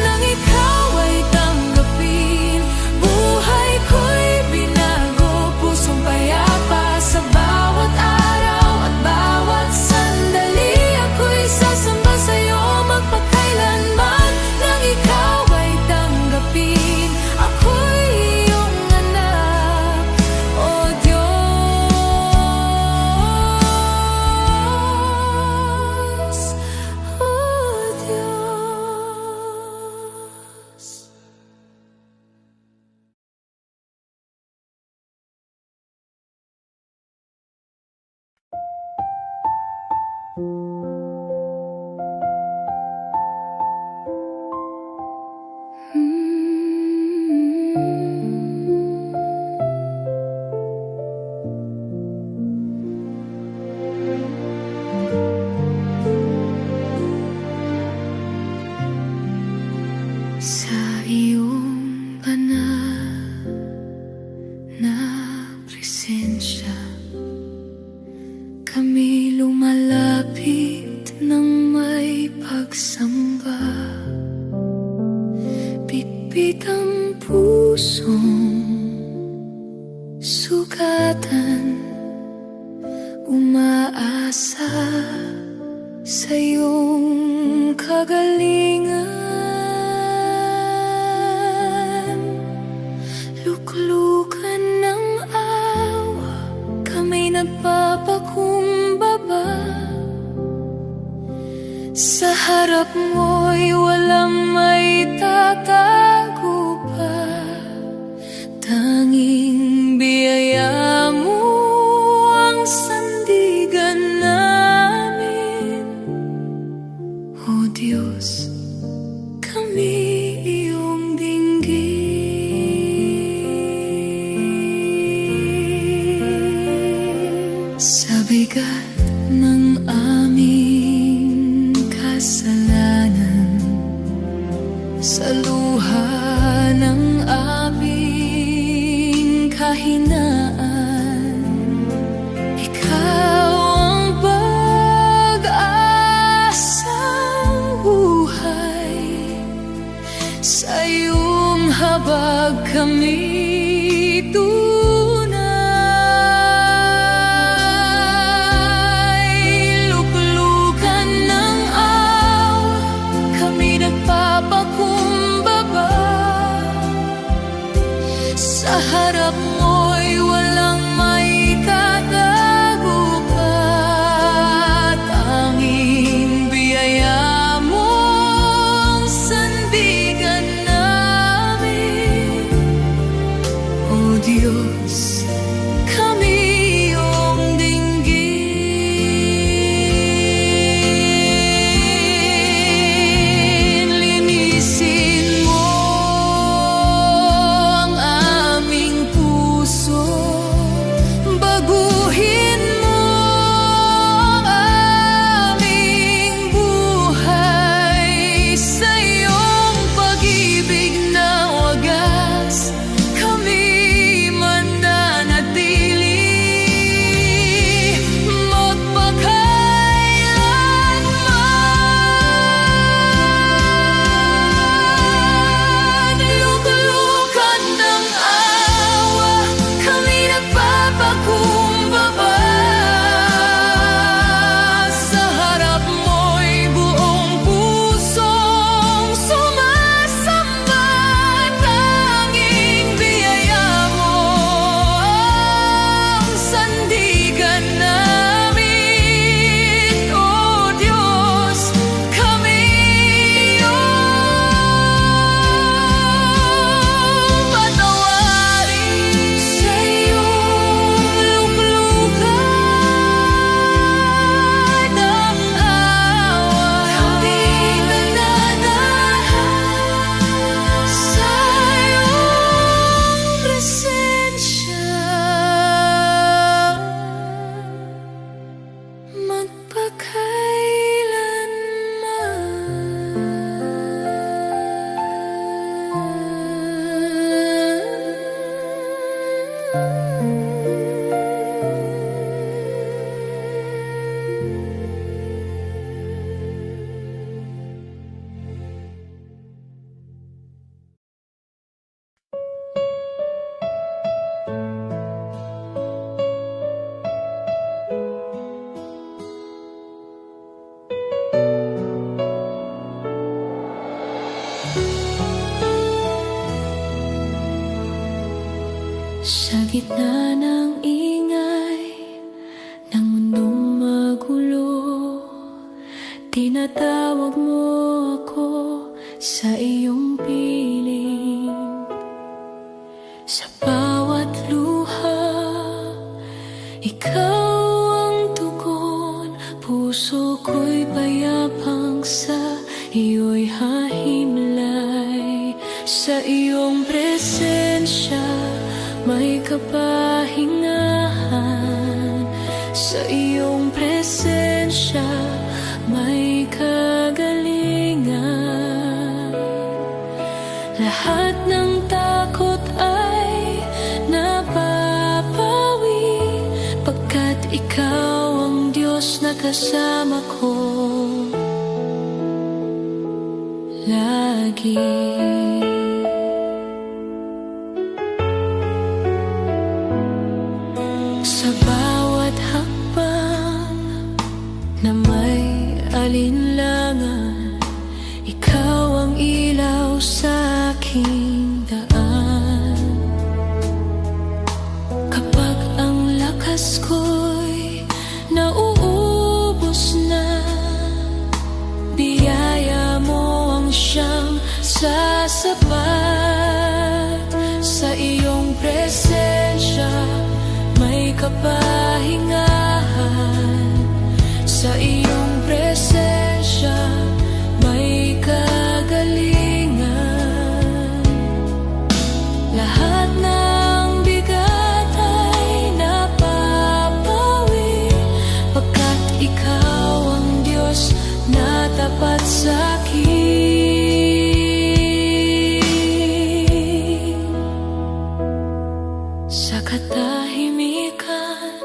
Nang ikaw ay tanggapin, buhay ko'y binago, pusong payapa. Sa bawat araw at bawat sandali, ako'y sasamba sa'yo magpakailanman. Nang ikaw ay tanggapin, ako'y iyong anak, O Diyos, O Diyos. kami lumalapit ng may pagsamba. Bitbit ang pusong sugatan, umaasa sa iyong kagalingan. Luklukan ng awa, kami nagpapakumbaba. Sa harap mo'y walang may tatago pa. Tanging biyaya mo ang sandigan namin. O Diyos, kami iyong dinggin. Sa bigat ng aming kasalanan, sa luha ng aming kahinaan, ikaw ang pag-asang buhay. Sa iyong habag kami tunay. Luklukan ng awa, kami nagpapakumbaba. Sa harap mo'y walang may tatago pa. Tanging biyaya mo ang sandigan namin. O Diyos, kami iyong dinggin. Linisin mo ang aming puso, baguhin mo ang aming buhay. Sa iyong pag-ibig na wagas, kami mananatili. Magpakailanman. Luklukan ng awa, kami nagpapakumbaba. Sa harap mo'y buong pusong sumasamba. Tanging biyaya mo ang sandigan namin. O Diyos, kami iyong patawarin. Sa iyong luklukan ng awa, kami nananahan sa iyong presensya. Sa gitna ng ingay ng mundong magulo, tinatawag mo ako sa iyong piling. Sa bawat luha, ikaw ang tugon. Puso ko'y payapang sa iyo'y hahimlay. Sa iyong presensya may kapahingahan. Sa iyong presensya may kagalingan. Lahat ng takot ay napapawi, pagkat ikaw ang Diyos na kasama ko lagi. Sa bawat hakbang na may alinlangan, ikaw ang ilaw sa aking daan. Kapag ang lakas ko'y nauubos na, biyaya mo ang siyang sasapat. Sa iyong presensya may kapahingahan, sa iyong presensya may kagalingan. Lahat ng bigat ay napapawi, pagkat ikaw ang Diyos na tapat sa'kin. Sa katahimikan,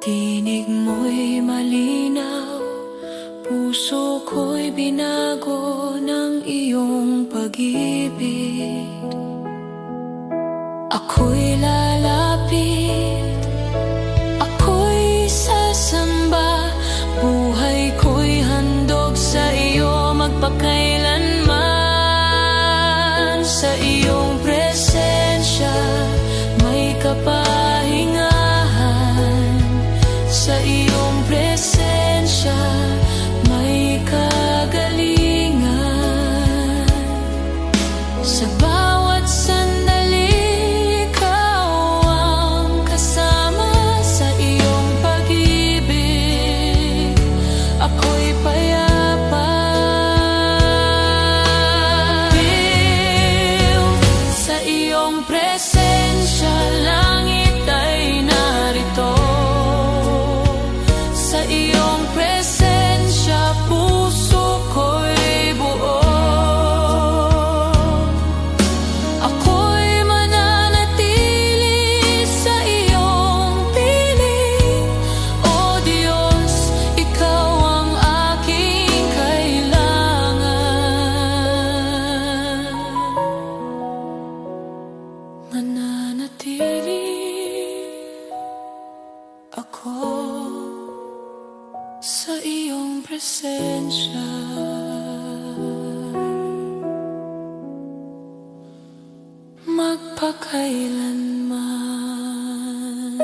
tinig mo'y malinaw, puso ko'y binago ng iyong pag-ibig. Ako'y lalapit, ako'y sasamba, buhay ko'y handog sa iyo magpakailanman. Sa iyong presensya may kapahingahan, sa iyong presensya may kagalingan. Sa bawat sandali ikaw ang kasama, sa iyong pag-ibig ako'y payapa. Sa iyong presensya langit ay narito, sa iyong presensya puso ko'y buo. Ako'y mananatili sa iyong piling, O Diyos, ikaw ang aking kailangan. Mananatili ako sa iyong presensya magpakailanman.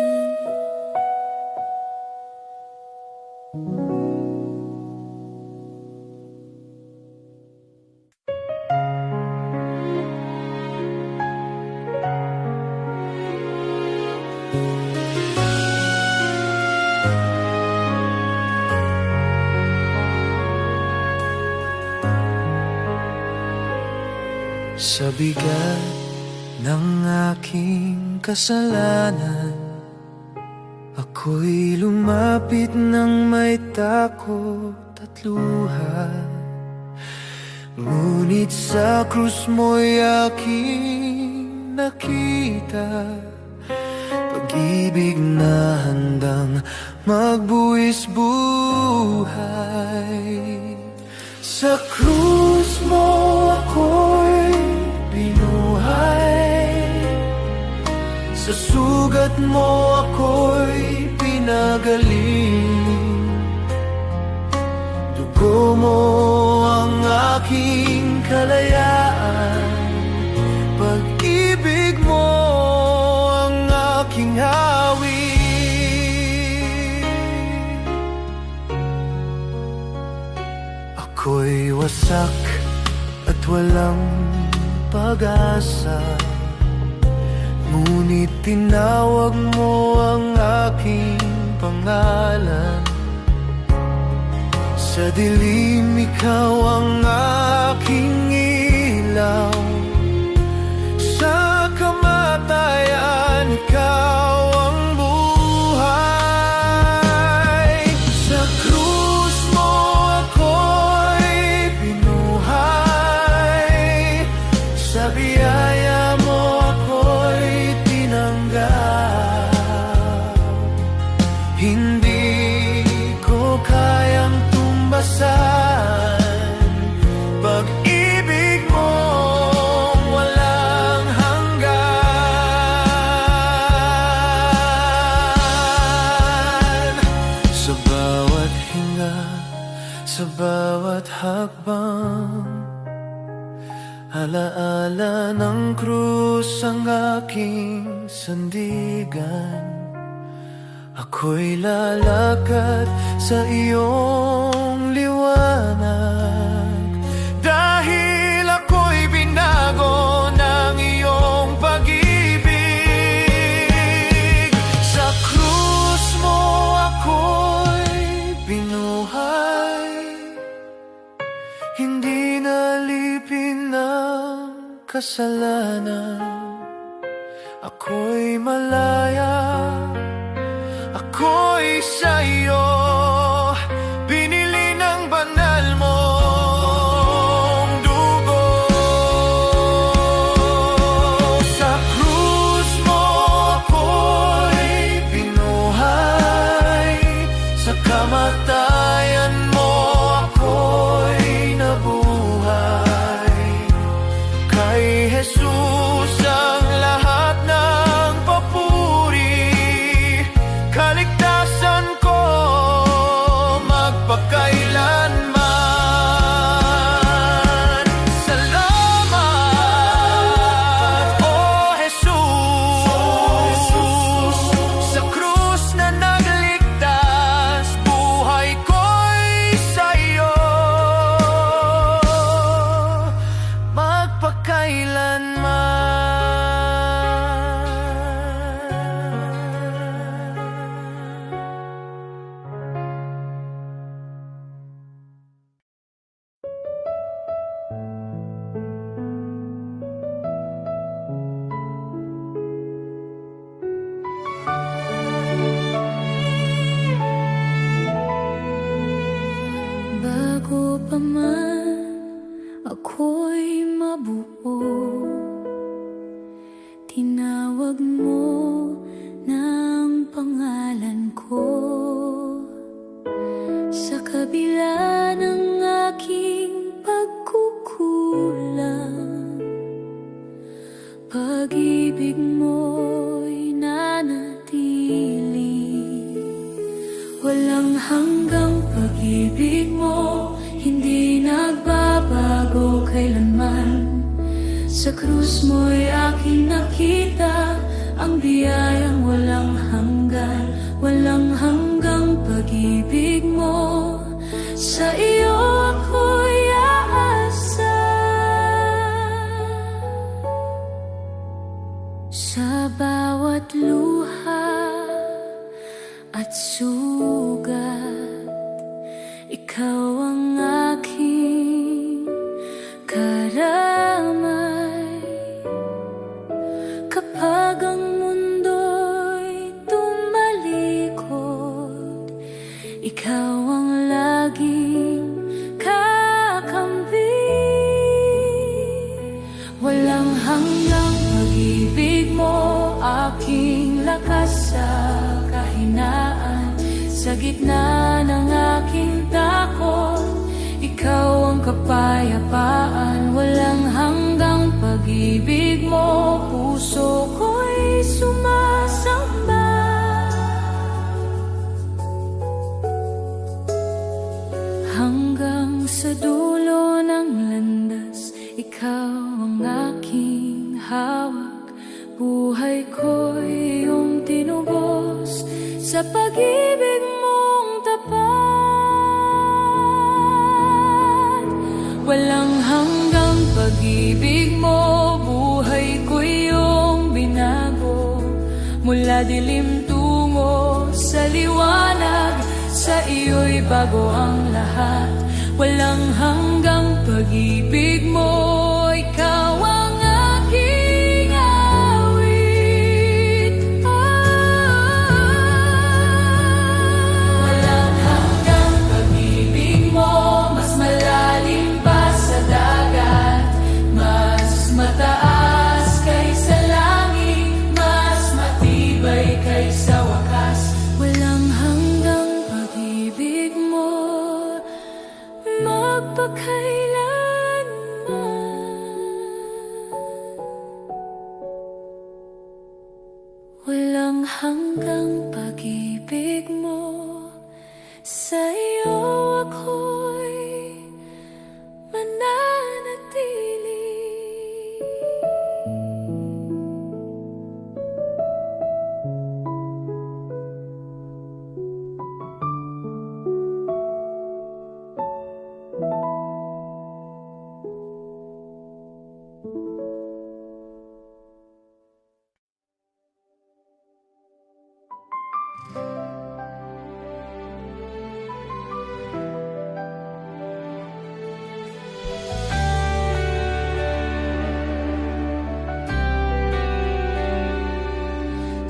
Sa bigat ng aking kasalanan, ako'y lumapit ng may takot at luha. Ngunit sa krus mo'y aking nakita pag-ibig na handang magbuwis buhay. Sa krus mo ako'y binuhay, sa sugat mo ako'y pinagaling. Dugo mo ang aking kalayaan, pag-ibig mo ang aking hawi. Ako'y wasak at walang pag-asa, ngunit tinawag mo ang aking pangalan. Sa dilim ikaw ang aking ilaw, sa kamatayan ikaw ang buhay. Sa krus mo ako'y binuhay, sa biyaya mo ako'y tinanggap. Hindi ko kayang tumbasan. Pag-ibig mong walang hanggan. Sa bawat hinga, sa bawat hakbang, alaala ng krus ang aking sandigan. Ako'y lalakad sa iyong liwanag, dahil ako'y binago ng iyong pag-ibig. Sa krus mo ako'y binuhay, hindi nalipin ng kasalanan. Ako'y malaya, ako'y sa'yo, binili ng banal mong dugo. Sa krus mo ako'y binuhay, sa kamatayan mo ako'y nabuhay. Kay Jesus ang lahat ng papuri, kaligtasan ko magpakailanman. Salamat, O Jesus, sa krus na nagligtas, buhay ko'y sa'yo magpakailanman. Bago pa man ako'y mabuo, tinawag mo ng pangalan ko. Sa kabila ng aking pagkukulang, pag-ibig mo'y nanatili. Walang hanggang pag-ibig mo, hindi nagbabago kailanman. Sa krus mo'y aking nakita ang biyayang walang hanggan. Walang hanggang pag-ibig mo, sa iyo ako'y aasa. Sa bawat luha at sugat, ikaw ang aking karamay. Kapag ang mundo'y tumalikod, ikaw ang laging kakampi. Walang hanggang pag-ibig mo, aking lakas sa kahinaan. Sa gitna ng aking takot, ikaw ang kapayapaan. Walang hanggang pag-ibig mo, puso ko'y sumasamba. Hanggang sa dulo ng landas, ikaw ang aking hawak. Buhay ko'y iyong tinubos sa pag-ibig mong tapat. Walang hanggang pag-ibig mo, buhay ko'y iyong binago. Mula dilim tungo sa liwanag, sa iyo'y bago ang lahat. Walang hanggang pag-ibig mo, ikaw ang aking awit. Walang hanggang pag-ibig mo, mas malalim pa sa dagat, mas mataas kaysa langit, mas matibay kaysa wakas. Walang hanggang pag-ibig mo. Sa iyo ako'y mananatili.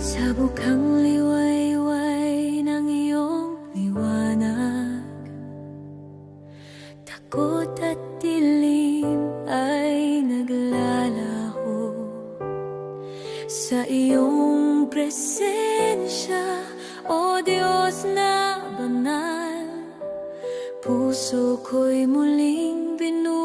Sa bukang liwayway ng iyong liwanag, takot at dilim ay naglalaho. Sa iyong presensya, O Diyos na banal, puso ko'y muling binuhay.